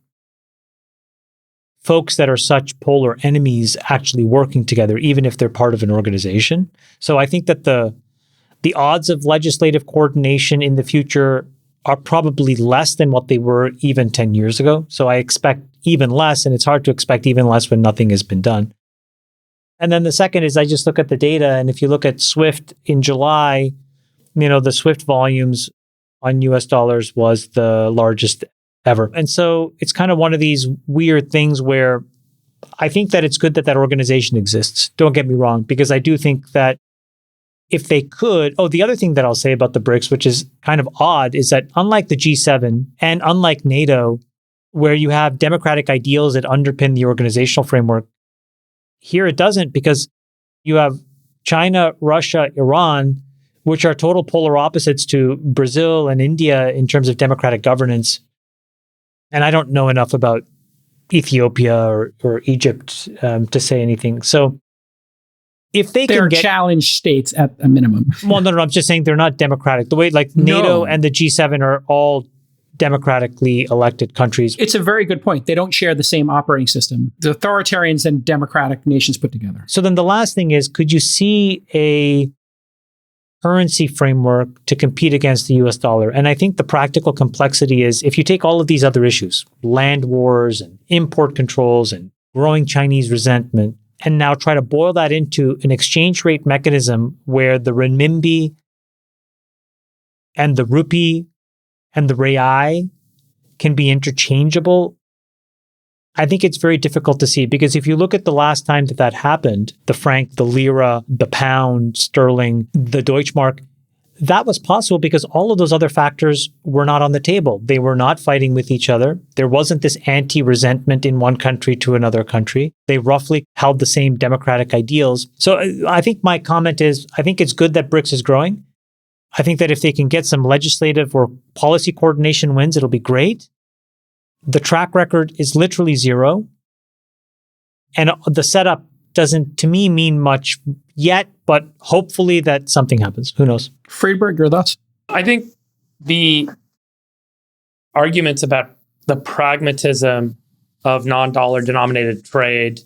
folks that are such polar enemies actually working together, even if they're part of an organization. So I think that the odds of legislative coordination in the future are probably less than what they were even 10 years ago. So I expect even less, and it's hard to expect even less when nothing has been done. And then the second is I just look at the data, and if you look at SWIFT in July, the SWIFT volumes on US dollars was the largest ever. And so it's kind of one of these weird things where I think that it's good that organization exists. Don't get me wrong, because I do think that if they could, the other thing that I'll say about the BRICS, which is kind of odd, is that unlike the G7 and unlike NATO, where you have democratic ideals that underpin the organizational framework, here it doesn't, because you have China, Russia, Iran, which are total polar opposites to Brazil and India in terms of democratic governance. And I don't know enough about Ethiopia or Egypt to say anything. So if they're challenged states at a minimum. Well, no, I'm just saying they're not democratic. The way NATO and the G7 are all democratically elected countries. It's a very good point. They don't share the same operating system. The authoritarians and democratic nations put together. So then the last thing is, could you see a currency framework to compete against the US dollar? And I think the practical complexity is, if you take all of these other issues, land wars and import controls and growing Chinese resentment, and now try to boil that into an exchange rate mechanism where the renminbi and the rupee and the real can be interchangeable, I think it's very difficult to see, because if you look at the last time that happened, the franc, the lira, the pound, sterling, the Deutschmark, that was possible because all of those other factors were not on the table. They were not fighting with each other. There wasn't this anti-resentment in one country to another country. They roughly held the same democratic ideals. So I think my comment is, I think it's good that BRICS is growing. I think that if they can get some legislative or policy coordination wins, it'll be great. The track record is literally zero. And the setup doesn't, to me, mean much yet, but hopefully that something happens. Who knows? Friedberg, your thoughts? I think the arguments about the pragmatism of non-dollar denominated trade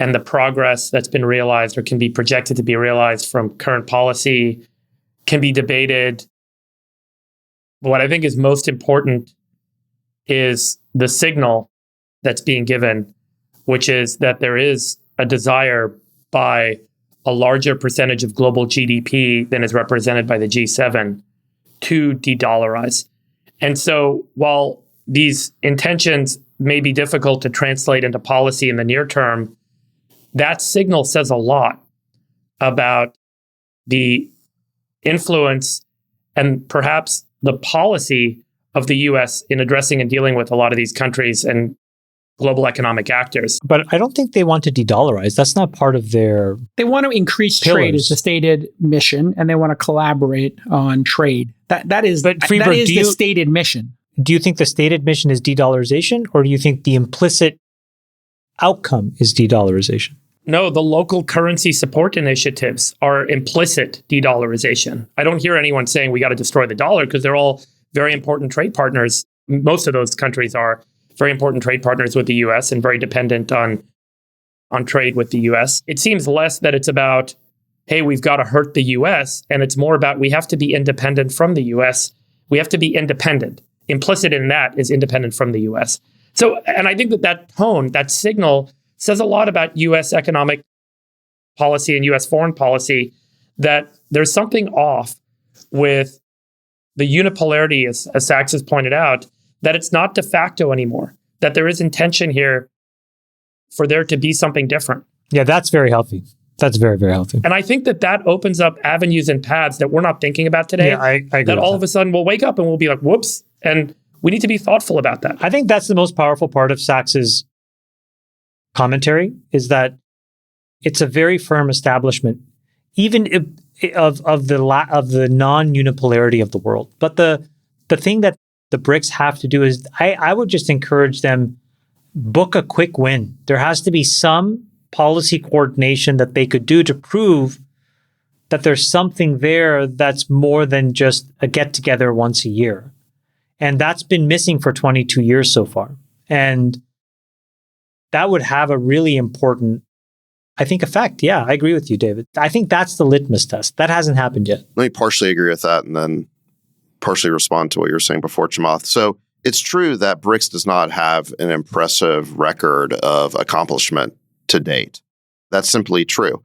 and the progress that's been realized or can be projected to be realized from current policy can be debated. What I think is most important is the signal that's being given, which is that there is a desire by a larger percentage of global GDP than is represented by the G7 to de-dollarize. And so while these intentions may be difficult to translate into policy in the near term, that signal says a lot about the influence and perhaps the policy of the US in addressing and dealing with a lot of these countries and global economic actors. But I don't think they want to de-dollarize. That's not part of their... They want to increase trade as the stated mission, and they want to collaborate on trade. That is Friedberg, the stated mission. Do you think the stated mission is de-dollarization, or do you think the implicit outcome is de-dollarization? No, the local currency support initiatives are implicit de-dollarization. I don't hear anyone saying we got to destroy the dollar, because they're all very important trade partners. Most of those countries are very important trade partners with the US and very dependent on trade with the US. It seems less that it's about, hey, we've got to hurt the US, and it's more about we have to be independent from the US. We have to be independent. Implicit in that is independent from the US. So, and I think that tone, that signal says a lot about US economic policy and US foreign policy, that there's something off with the unipolarity, as Sachs has pointed out, that it's not de facto anymore, that there is intention here for there to be something different. Yeah, that's very healthy. That's very, very healthy. And I think that opens up avenues and paths that we're not thinking about today. Yeah, I agree that all of a sudden we'll wake up and we'll be like, whoops. And we need to be thoughtful about that. I think that's the most powerful part of Sachs's commentary, is that it's a very firm establishment, even of the non-unipolarity of the world. But the thing that the BRICS have to do is, I would just encourage them, book a quick win. There has to be some policy coordination that they could do to prove that there's something there that's more than just a get-together once a year. And that's been missing for 22 years so far. And that would have a really important, I think, effect. Yeah, I agree with you, David. I think that's the litmus test. That hasn't happened yet. Let me partially agree with that and then partially respond to what you were saying before, Chamath. So it's true that BRICS does not have an impressive record of accomplishment to date. That's simply true.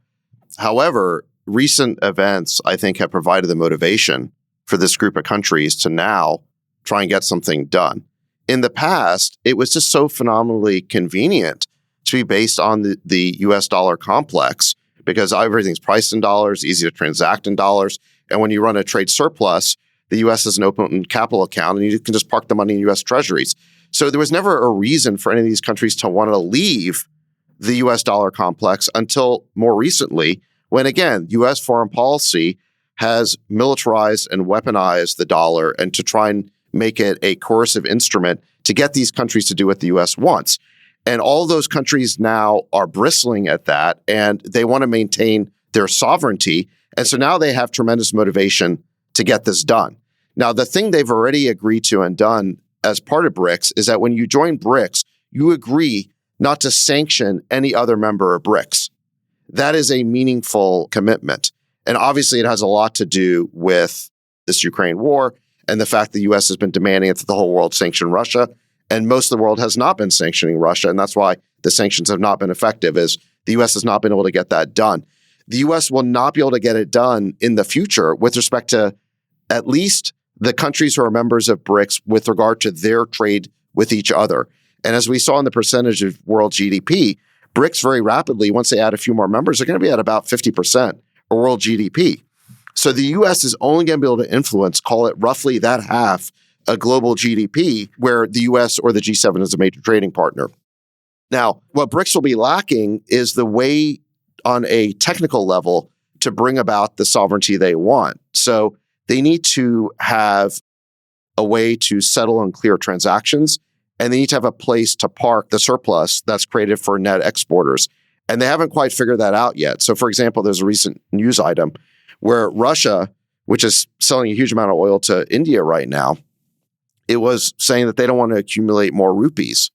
However, recent events, I think, have provided the motivation for this group of countries to now try and get something done. In the past, it was just so phenomenally convenient to be based on the US dollar complex, because everything's priced in dollars, easy to transact in dollars. And when you run a trade surplus, the US has an open capital account and you can just park the money in US treasuries. So there was never a reason for any of these countries to want to leave the US dollar complex until more recently, when again, US foreign policy has militarized and weaponized the dollar and to try and make it a coercive instrument to get these countries to do what the US wants. And all those countries now are bristling at that, and they want to maintain their sovereignty. And so now they have tremendous motivation to get this done. Now, the thing they've already agreed to and done as part of BRICS is that when you join BRICS, you agree not to sanction any other member of BRICS. That is a meaningful commitment. And obviously, it has a lot to do with this Ukraine war and the fact the U.S. has been demanding that the whole world sanction Russia. And most of the world has not been sanctioning Russia. And that's why the sanctions have not been effective, is the U.S. has not been able to get that done. The U.S. will not be able to get it done in the future with respect to at least the countries who are members of BRICS with regard to their trade with each other. And as we saw in the percentage of world GDP, BRICS very rapidly, once they add a few more members, are going to be at about 50% of world GDP. So the U.S. is only going to be able to influence, call it roughly that half, a global GDP, where the U.S. or the G7 is a major trading partner. Now, what BRICS will be lacking is the way on a technical level to bring about the sovereignty they want. So they need to have a way to settle and clear transactions, and they need to have a place to park the surplus that's created for net exporters. And they haven't quite figured that out yet. So, for example, there's a recent news item where Russia, which is selling a huge amount of oil to India right now, it was saying that they don't want to accumulate more rupees.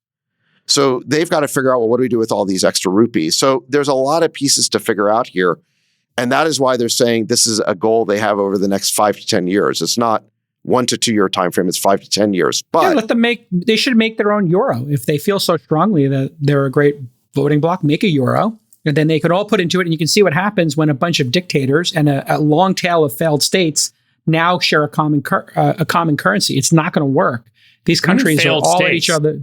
So they've got to figure out, well, what do we do with all these extra rupees? So there's a lot of pieces to figure out here. And that is why they're saying this is a goal they have over the next 5 to 10 years. It's not 1 to 2 year time frame, it's 5 to 10 years. But yeah, let them they should make their own euro. If they feel so strongly that they're a great voting bloc, make a euro. And then they could all put into it. And you can see what happens when a bunch of dictators and a long tail of failed states now share a common currency. It's not going to work. These countries are all at each other.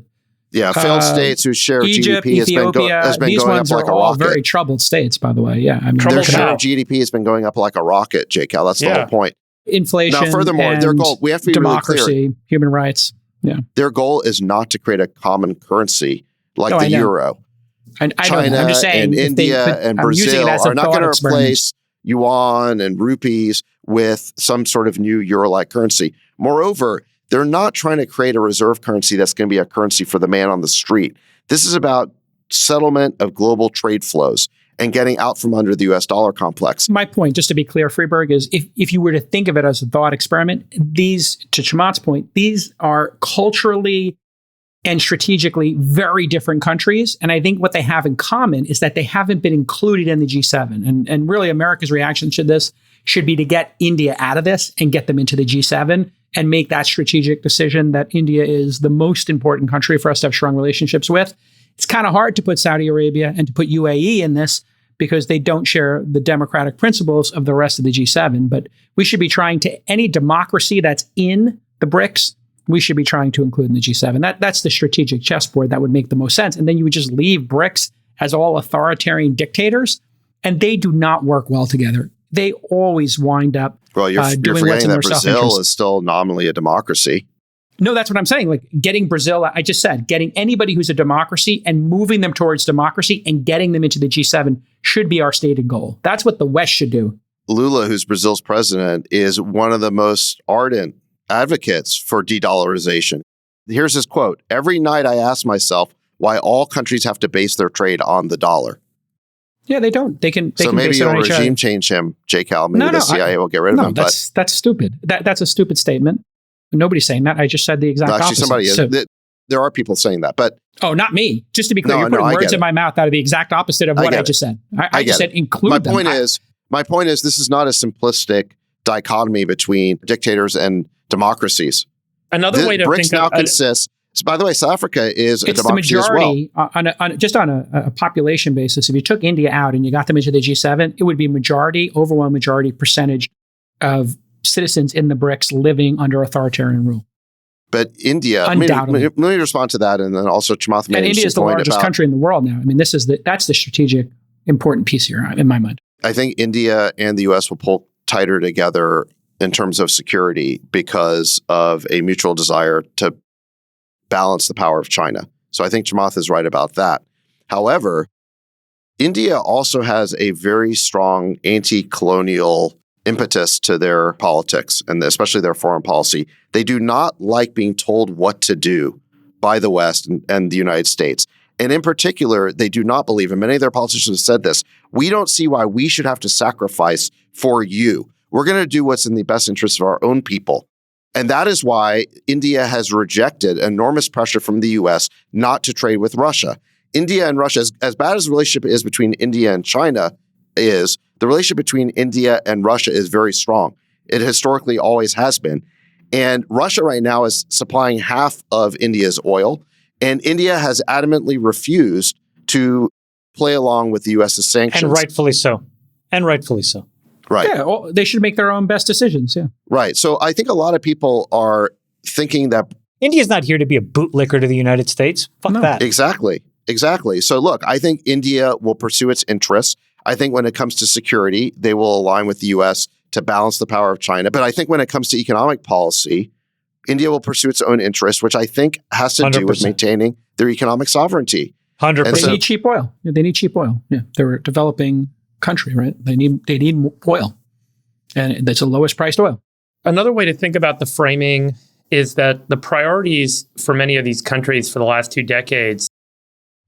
Yeah, failed states who share Egypt, GDP Ethiopia, has been these going ones up like are a all rocket. very troubled states, by the way. Yeah, I mean, Their share of GDP has been going up like a rocket, J-Cal. That's the whole point. Inflation. Now, furthermore, their goal, we have to be democracy, really clear. human rights. Yeah, their goal is not to create a common currency like the euro. I China know. I'm just saying, and India and Brazil are not going to replace yuan and rupees with some sort of new euro-like currency. Moreover, they're not trying to create a reserve currency that's going to be a currency for the man on the street. This is about settlement of global trade flows and getting out from under the US dollar complex. My point, just to be clear, Freeberg, is if you were to think of it as a thought experiment, these, to Chamath's point, these are culturally and strategically very different countries. And I think what they have in common is that they haven't been included in the G7. And really, America's reaction to this should be to get India out of this and get them into the G7 and make that strategic decision that India is the most important country for us to have strong relationships with. It's kind of hard to put Saudi Arabia and to put UAE in this because they don't share the democratic principles of the rest of the G7. But we should be trying to, any democracy that's in the BRICS, we should be trying to include in the G7. That's the strategic chessboard that would make the most sense. And then you would just leave BRICS as all authoritarian dictators, and they do not work well together. They always wind up you're doing what's forgetting in that their Brazil self-interest. is still nominally a democracy. No, that's what I'm saying. Like getting Brazil, I just said, getting anybody who's a democracy and moving them towards democracy and getting them into the G7 should be our stated goal. That's what the West should do. Lula, who's Brazil's president, is one of the most ardent advocates for de-dollarization. Here's his quote: "Every night I ask myself why all countries have to base their trade on the dollar." Yeah, they don't. They can. So can maybe base it you'll on each regime other. change him, J-Cal. Maybe the CIA will get rid of him. That's stupid. That's a stupid statement. Nobody's saying that. I just said the exact Actually, opposite. somebody is. So, there are people saying that, but not me. Just to be clear, No, you're putting I words get in my mouth that are the exact opposite of what I just said. I just said include my them. My point is, this is not a simplistic dichotomy between dictators and democracies. Another way to BRICS think now of consists. By the way, South Africa is a It's the democracy as well. majority just on a population basis. If you took India out and you got them into the G7, it would be overwhelming majority percentage of citizens in the BRICS living under authoritarian rule. But India, Undoubtedly. let me respond to that, and then also Chamath made And India is the point largest about, country in the world now. I mean, that's the strategic important piece here in my mind. I think India and the U.S. will pull tighter together in terms of security because of a mutual desire to balance the power of China. So I think Chamath is right about that. However, India also has a very strong anti-colonial impetus to their politics, and especially their foreign policy. They do not like being told what to do by the West and the United States. And in particular, they do not believe, and many of their politicians have said this, we don't see why we should have to sacrifice for you. We're going to do what's in the best interest of our own people. And that is why India has rejected enormous pressure from the US not to trade with Russia. India and Russia, as bad as the relationship is between India and China is, the relationship between India and Russia is very strong. It historically always has been. And Russia right now is supplying half of India's oil. And India has adamantly refused to play along with the US's sanctions. And rightfully so. And rightfully so. Right. Yeah, well, they should make their own best decisions. Yeah. Right. So I think a lot of people are thinking that India's not here to be a bootlicker to the United States. Fuck that. Exactly. So look, I think India will pursue its interests. I think when it comes to security, they will align with the US to balance the power of China. But I think when it comes to economic policy, India will pursue its own interests, which I think has to 100%. Do with maintaining their economic sovereignty. 100%. They need cheap oil. They need cheap oil. Yeah. They're a developing country, right? They need oil. And that's the lowest priced oil. Another way to think about the framing is that the priorities for many of these countries for the last 2 decades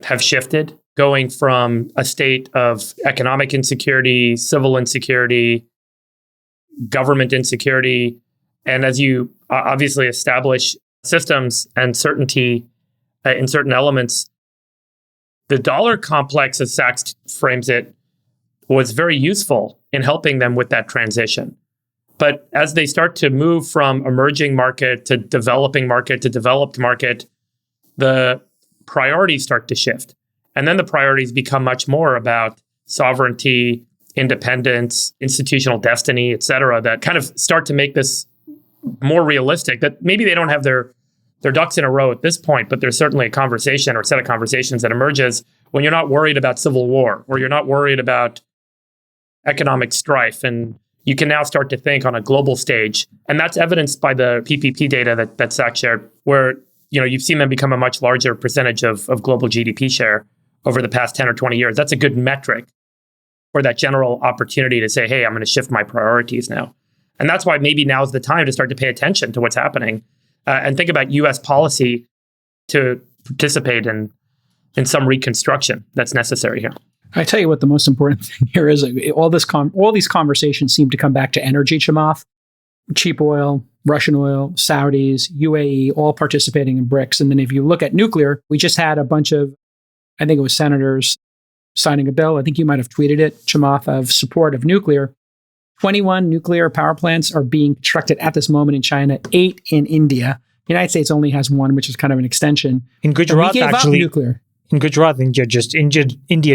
have shifted, going from a state of economic insecurity, civil insecurity, government insecurity, and as you obviously establish systems and certainty in certain elements, the dollar complex, as Sachs frames it, was very useful in helping them with that transition. But as they start to move from emerging market to developing market to developed market, the priorities start to shift. And then the priorities become much more about sovereignty, independence, institutional destiny, et cetera, that kind of start to make this more realistic, that maybe they don't have their ducks in a row at this point, but there's certainly a conversation or set of conversations that emerges when you're not worried about civil war or you're not worried about economic strife. And you can now start to think on a global stage. And that's evidenced by the PPP data that Sachs shared, where you've seen them become a much larger percentage of global GDP share over the past 10 or 20 years. That's a good metric for that general opportunity to say, hey, I'm going to shift my priorities now. And that's why maybe now's the time to start to pay attention to what's happening and think about U.S. policy to participate in some reconstruction that's necessary here. I tell you what, the most important thing here is all these conversations seem to come back to energy, Chamath. Cheap oil, Russian oil, Saudis, UAE, all participating in BRICS. And then if you look at nuclear, we just had a bunch of, I think it was senators signing a bill. I think you might have tweeted it, Chamath, of support of nuclear. 21 nuclear power plants are being constructed at this moment in China, 8 in India. The United States only has 1, which is kind of an extension. In Gujarat, actually, nuclear. In Gujarat, India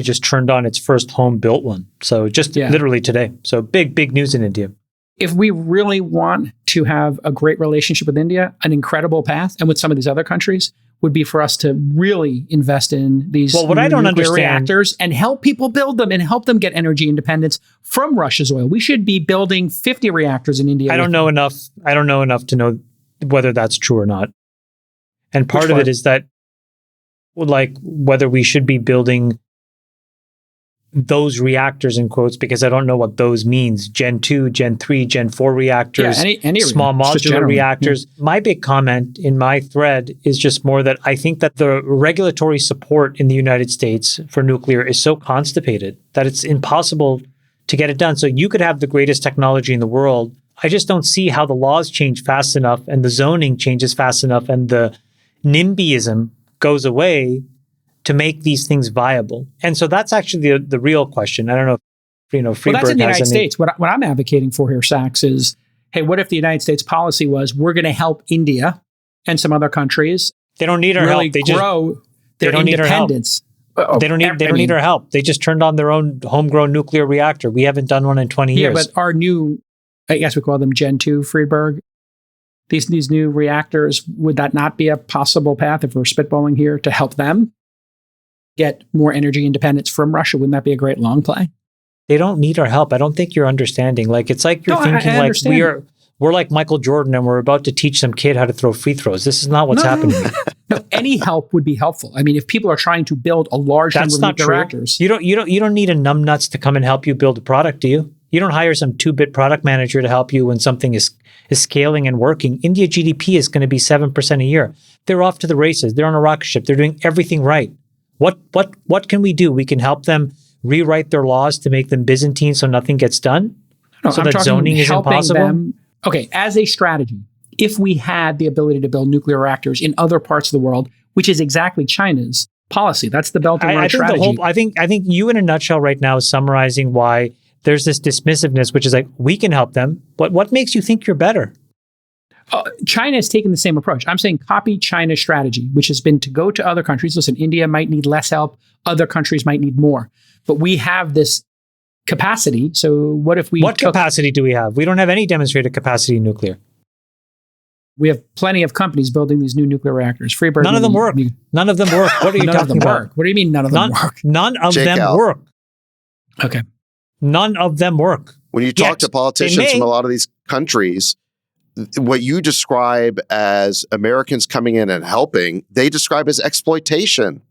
just turned on its first home-built one. So just literally today. So big news in India. If we really want to have a great relationship with India, an incredible path, and with some of these other countries, would be for us to really invest in these nuclear reactors and help people build them and help them get energy independence from Russia's oil. We should be building 50 reactors in India. I don't know enough to know whether that's true or not. And part of it is that, like, whether we should be building those reactors in quotes, because I don't know what those means. Gen 2, Gen 3, Gen 4 reactors, any small modular reactors. Yeah. My big comment in my thread is just more that I think that the regulatory support in the United States for nuclear is so constipated that it's impossible to get it done. So you could have the greatest technology in the world. I just don't see how the laws change fast enough and the zoning changes fast enough and the NIMBYism goes away to make these things viable. And so that's actually the real question. I don't know if, Freeberg well, that's in the United States. What I'm advocating for here, Sachs, is, hey, what if the United States policy was, we're going to help India and some other countries. They don't need our help. They grow their independence. They don't need our help. They just turned on their own homegrown nuclear reactor. We haven't done one in 20 years. Yeah, but our new, I guess we call them Gen 2, Friedberg, these new reactors, would that not be a possible path if we're spitballing here to help them get more energy independence from Russia? Wouldn't that be a great long play? They don't need our help. I don't think you're understanding. Like, it's like you're thinking I like we're like Michael Jordan and we're about to teach some kid how to throw free throws. This is not what's happening. No, any help would be helpful. I mean, if people are trying to build a large number of reactors, you don't need a numbnuts to come and help you build a product, do you? You don't hire some 2-bit product manager to help you when something is scaling and working. India GDP is going to be 7% a year. They're off to the races. They're on a rocket ship. They're doing everything right. What can we do? We can help them rewrite their laws to make them Byzantine so nothing gets done? No, so that zoning is impossible? Okay, as a strategy, if we had the ability to build nuclear reactors in other parts of the world, which is exactly China's policy. That's the Belt and Road strategy. I think you in a nutshell right now is summarizing why there's this dismissiveness, which is like, we can help them, but what makes you think you're better? China has taken the same approach. I'm saying copy China's strategy, which has been to go to other countries. Listen, India might need less help. Other countries might need more. But we have this capacity. So what if we... What capacity do we have? We don't have any demonstrated capacity in nuclear. We have plenty of companies building these new nuclear reactors. Freeburg. None of them work. None of them work. What are you talking about? What do you mean none of them work? None of them work. Okay. None of them work. When you talk to politicians from a lot of these countries, what you describe as Americans coming in and helping, they describe as exploitation.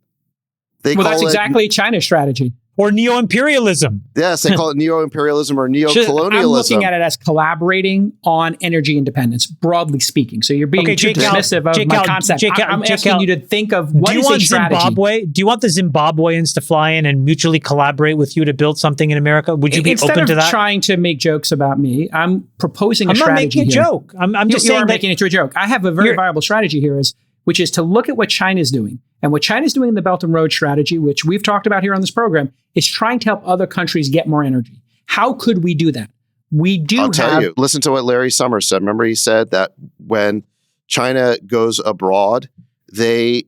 That's exactly China's strategy. Or neo-imperialism. Yes, they call it neo-imperialism or neo-colonialism. I'm looking at it as collaborating on energy independence, broadly speaking. So you're being too dismissive of my concept. I'm asking you to think of what is a strategy. Do you want the Zimbabweans to fly in and mutually collaborate with you to build something in America? Would you be open to that? Instead of trying to make jokes about me, I'm proposing a strategy. I'm not making a joke. I'm just saying you're making it to a joke. I have a very viable strategy here, which is to look at what China's doing. And what China's doing in the Belt and Road strategy, which we've talked about here on this program, is trying to help other countries get more energy. How could we do that? I'll tell you, listen to what Larry Summers said. Remember, he said that when China goes abroad, they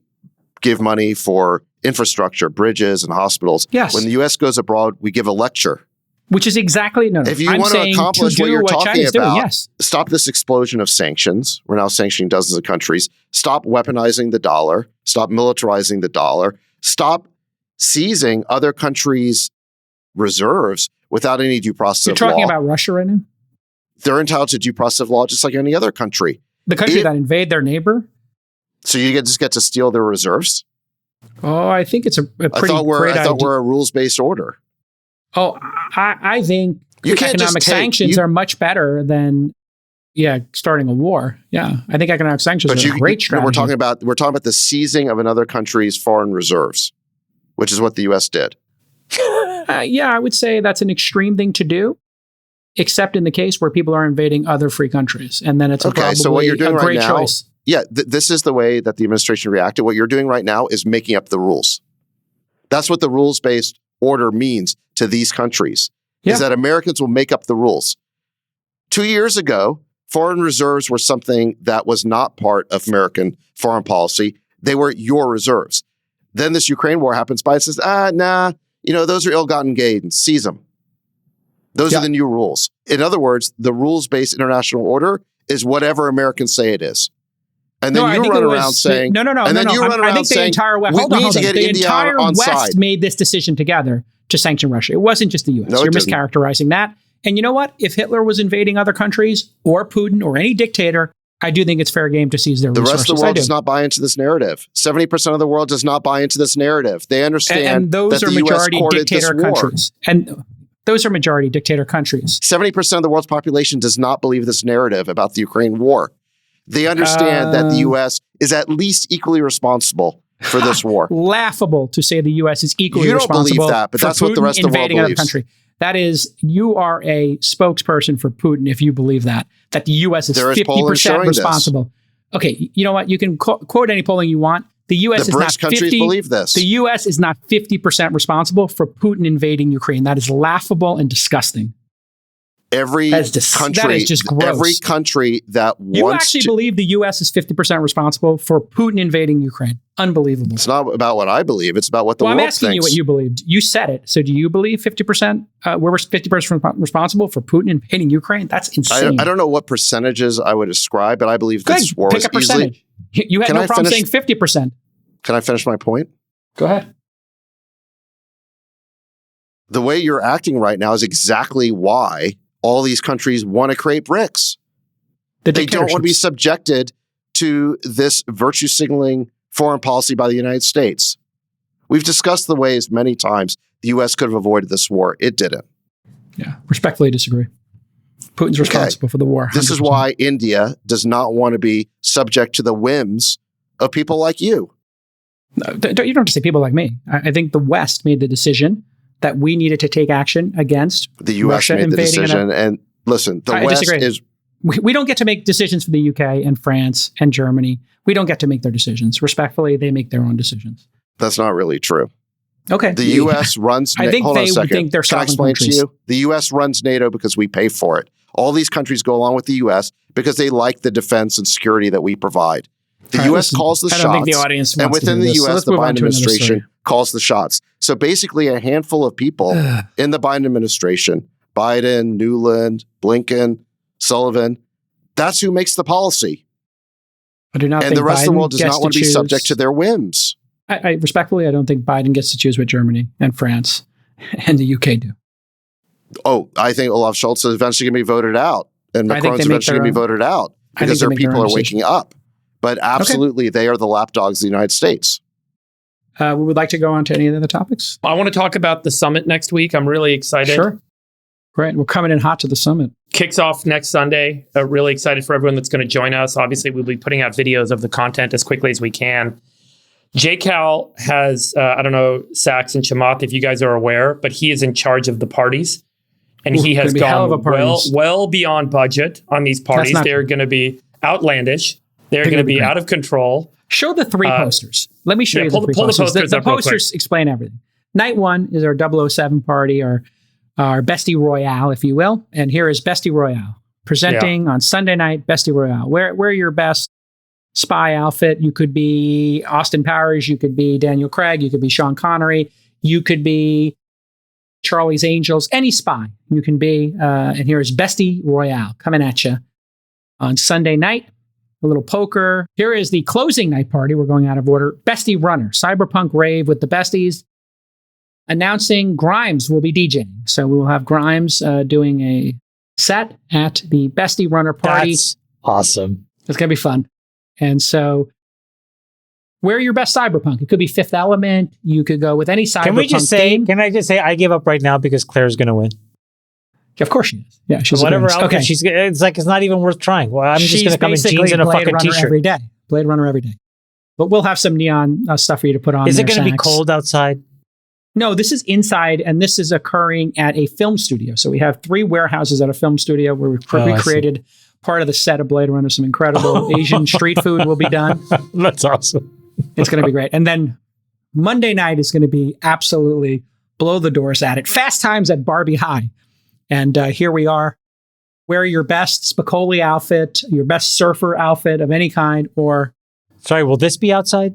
give money for infrastructure, bridges and hospitals. Yes. When the U.S. goes abroad, we give a lecture. Which is exactly, if you want to accomplish what you're talking about, doing, yes. Stop this explosion of sanctions. We're now sanctioning dozens of countries. Stop weaponizing the dollar. Stop militarizing the dollar. Stop seizing other countries' reserves without any due process of law. You're talking about Russia right now? They're entitled to due process of law just like any other country. The country that invade their neighbor? So you just get to steal their reserves? Oh, I think it's a pretty great idea. I thought we're a rules-based order. Oh, I think economic sanctions are much better than, starting a war. Yeah, I think economic sanctions are a great strategy. We're talking about the seizing of another country's foreign reserves, which is what the U.S. did. I would say that's an extreme thing to do, except in the case where people are invading other free countries, and then it's so what you're doing a great right now, choice. Yeah, this is the way that the administration reacted. What you're doing right now is making up the rules. That's what the rules-based order means to these countries, is that Americans will make up the rules. 2 years ago, foreign reserves were something that was not part of American foreign policy. They were your reserves. Then this Ukraine war happens. Biden says, those are ill-gotten gains. Seize them. Those are the new rules. In other words, the rules-based international order is whatever Americans say it is. And then you run around saying, no. I think the entire West, the entire West made this decision together to sanction Russia. It wasn't just the U.S. You're mischaracterizing that. And you know what? If Hitler was invading other countries or Putin or any dictator, I do think it's fair game to seize their resources. The rest of the world does not buy into this narrative. 70% of the world does not buy into this narrative. They understand that the U.S. courted this war. Countries. And those are majority dictator countries. 70% of the world's population does not believe this narrative about the Ukraine war. They understand that the U.S. is at least equally responsible for this war. Laughable to say the U.S. is equally responsible. You don't believe that, but that's what the rest of the world believes. Country. That is, you are a spokesperson for Putin if you believe that the U.S. is 50% responsible. Okay, you know what? You can quote any polling you want. The U.S. is not 50. Believe this. The U.S. is not 50% responsible for Putin invading Ukraine. That is laughable and disgusting. Every country that you actually believe the U.S. is 50% responsible for Putin invading Ukraine. Unbelievable. It's not about what I believe. It's about what the world thinks. I'm asking you what you believed. You said it. So do you believe 50%? We're 50% responsible for Putin invading Ukraine? That's insane. I don't know what percentages I would ascribe, but I believe this war pick a percentage. You had no problem saying 50%. Can I finish my point? Go ahead. The way you're acting right now is exactly why all these countries want to create BRICS. They don't want to be subjected to this virtue signaling foreign policy by the United States. We've discussed the ways many times the U.S. could have avoided this war. It didn't. Yeah, respectfully disagree. Putin's responsible for the war. 100%. This is why India does not want to be subject to the whims of people like you. No, you don't have to say people like me. I think the West made the decision that we needed to take action against the U.S. Russia made the decision. And listen, the West is we don't get to make decisions for the UK and France and Germany. We don't get to make their decisions. Respectfully, they make their own decisions. That's not really true. Okay. The U.S. runs. I think hold on a they second. think they're Can I sovereign explain countries. to you? The U.S. runs NATO because we pay for it. All these countries go along with the U.S. because they like the defense and security that we the All right, U.S. listen, calls the I shots, don't think the audience and wants to within hear the this, so U.S., let's the move on Biden to another administration story. calls the shots. So basically, a handful of people in the Biden administration, Biden, Newland, Blinken, Sullivan, that's who makes the policy. I do not And think the rest of the Biden world does gets not want to be choose- subject to their whims. I respectfully, I don't think Biden gets to choose what Germany and France and the UK do. Oh, I think Olaf Scholz is eventually going to be voted out, and I think Macron's they make eventually their going to be own- voted out I think because they their make their people own are waking up. But absolutely, they are the lapdogs of the United States. We would like to go on to any other topics. I want to talk about the summit next week. I'm really excited. Sure. Great. We're coming in hot to the summit. Kicks off next Sunday. Really excited for everyone that's going to join us. Obviously, we'll be putting out videos of the content as quickly as we can. JCal has, I don't know, Sachs and Chamath, if you guys are aware, but he is in charge of the parties. And he has gonna be hell of a gone parties. well beyond budget on these parties. not They're going to be outlandish. They're going to be great. out of control. Show the three posters. Let me show you pull the the three posters. posters The up real quick. posters explain everything. Night one is our 007 party, our Bestie Royale, if you will. And here is Bestie Royale presenting on Sunday night, Bestie Royale. Wear your best spy outfit. You could be Austin Powers. You could be Daniel Craig. You could be Sean Connery. You could be Charlie's Angels. Any spy you can be. And here is Bestie Royale coming at you on Sunday night. A little poker. Here is the closing night party. We're going out of order. Bestie Runner, Cyberpunk Rave with the Besties. Announcing Grimes will be DJing. So we will have Grimes doing a set at the Bestie Runner party. That's awesome. It's going to be fun. And so wear your best Cyberpunk. It could be Fifth Element. You could go with any Cyberpunk Can we just say, theme. can I just say, I give up right now because Claire's going to win. Of course she is. Yeah, she's Whatever a outfit she's, it's like, it's not even worth trying. Well, I'm just She's going to come in basically jeans and a Blade fucking Runner t-shirt. every day. Blade Runner every day. But we'll have some neon stuff for you to put on. Is it there, going to be Sachs. cold outside? No, this is inside, and this is occurring at a film studio. So we have 3 warehouses at a film studio where we've I see. recreated part of the set of Blade Runner. Some incredible Asian street food will be done. That's awesome. It's going to be great. And then Monday night is going to be absolutely blow the doors at it. Fast Times at Barbie High. And here we are. Wear your best Spicoli outfit, your best surfer outfit of any kind, or Sorry, will this be outside?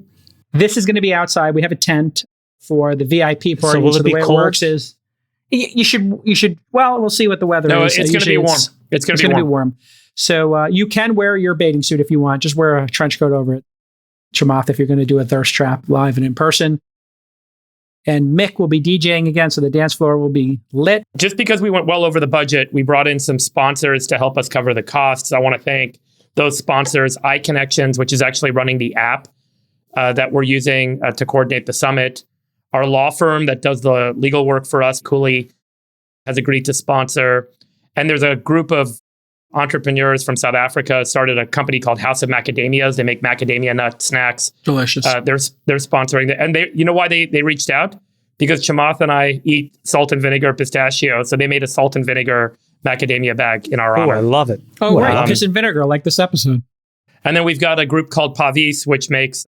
this is going to be outside. We have a tent for the VIP party. So will it the be way cold? it works is you should, well, we'll see what the weather No, is. it's going to be warm. It's going to be warm. So you can wear your bathing suit if you want. Just wear a trench coat over it. Chamath, if you're going to do a thirst trap live and in person. And Mick will be DJing again, so the dance floor will be lit. Just because we went well over the budget, we brought in some sponsors to help us cover the costs. I want to thank those sponsors, iConnections, which is actually running the app that we're using to coordinate the summit. Our law firm that does the legal work for us, Cooley, has agreed to sponsor. And there's a group of entrepreneurs from South Africa started a company called House of Macadamias. They make macadamia nut snacks. Delicious. They're sponsoring it. And they, you know why they reached out? Because Chamath and I eat salt and vinegar pistachio. So they made a salt and vinegar macadamia bag in our Oh, I honor. love it. Oh, I right. love Piss and vinegar, like this episode. And then we've got a group called Pavis, which makes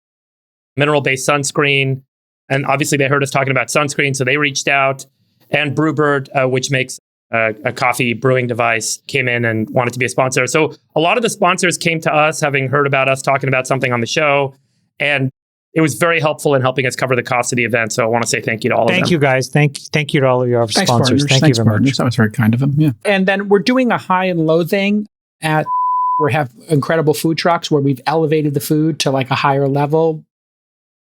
mineral-based sunscreen. And obviously they heard us talking about sunscreen, so they reached out. And Brewbird, which makes a coffee brewing device, came in and wanted to be a sponsor. So a lot of the sponsors came to us, having heard about us talking about something on the show. And it was very helpful in helping us cover the cost of the event. So I want to say thank you to all of them. Thank you, guys. Thank you to all of your Thanks, sponsors. partners. Thank Thanks, you very partners. much. That was very kind of him. Yeah. And then we're doing a high and low thing at. We have incredible food trucks where we've elevated the food to like a higher level.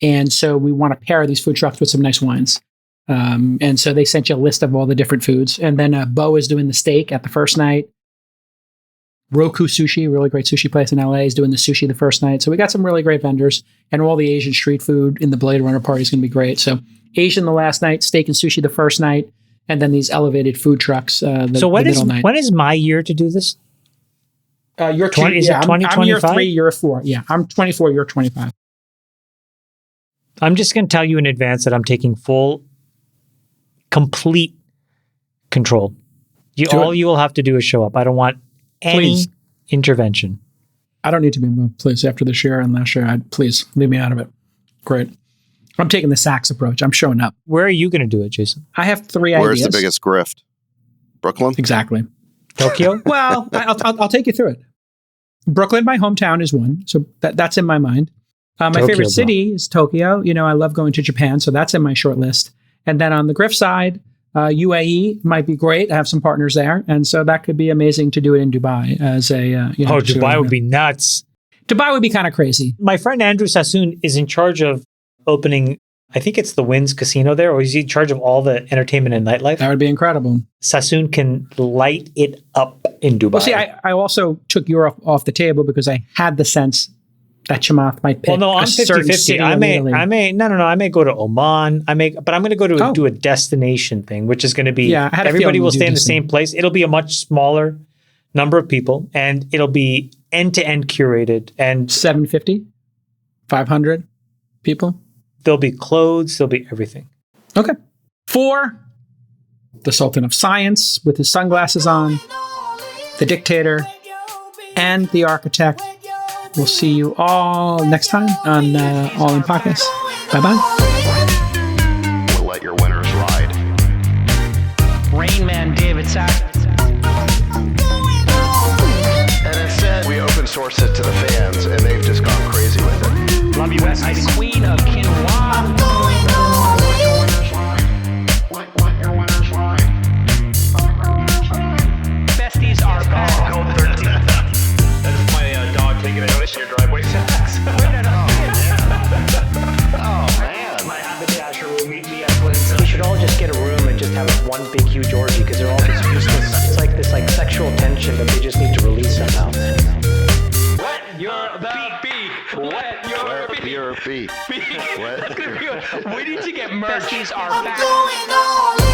And so we want to pair these food trucks with some nice wines. And so they sent you a list of all the different foods. And then Bo is doing the steak at the first night. Roku Sushi, a really great sushi place in LA, is doing the sushi the first night. So we got some really great vendors. And all the Asian street food in the Blade Runner party is going to be great. So Asian the last night, steak and sushi the first night, and then these elevated food trucks So the middle night. when is my year to do this? You're 20 is it I'm year 2025? 3, you're 4. Yeah, I'm 24, you're 25. I'm just going to tell you in advance that I'm taking full, complete control. Do All it. you will have to do is show up. I don't want any Please. intervention. I don't need to be moved, please. After this year and last year, please leave me out of it. Great. I'm taking the Sachs approach. I'm showing up. Where are you going to do it, Jason? I have 3 Where's ideas. the biggest grift? Brooklyn? Exactly. Tokyo? Well, I'll take you through it. Brooklyn, my hometown, is one. So that's in my mind. My Tokyo, favorite bro. city is Tokyo. You know, I love going to Japan. So that's in my short list. And then on the grift side, UAE might be great. I have some partners there. And so that could be amazing to do it in Dubai as a, Dubai would be nuts. Dubai would be kind of crazy. My friend Andrew Sassoon is in charge of opening, I think it's the Winds Casino there, or is he in charge of all the entertainment and nightlife? That would be incredible. Sassoon can light it up in Dubai. Well, see, I also took Europe off the table because I had the sense that Chamath might pick well, no, I'm a certain 50-50. city I in may, Italy. I may go to Oman. But I'm going to go to do a destination thing, which is going to be, Yeah, I had a everybody feeling will you'd do stay in the this same thing. place. It'll be a much smaller number of people, and it'll be end-to-end curated. And 750, 500 people. there'll be clothes, there'll be everything. Okay. 4, the Sultan of Science with his sunglasses on, the dictator, and the architect. We'll see you all next time on All In Podcast. Bye-bye. We'll let your winners ride. Rain Man David Sack. And instead, we open source it to the fans, and they've just gone crazy with it. Love you, besties. Queen of Quinoa. Besties are back. That is my dog taking a notice in your driveway. Oh, man. My haberdasher will meet me at Clinton. We should all just get a room and just have one big huge orgy because they're all just useless. It's like this sexual tension that they just need to release somehow. Wet your beak. Wet your beak. Your feet. That's gonna be good. We need to get merch. Besties are I'm back. going all in.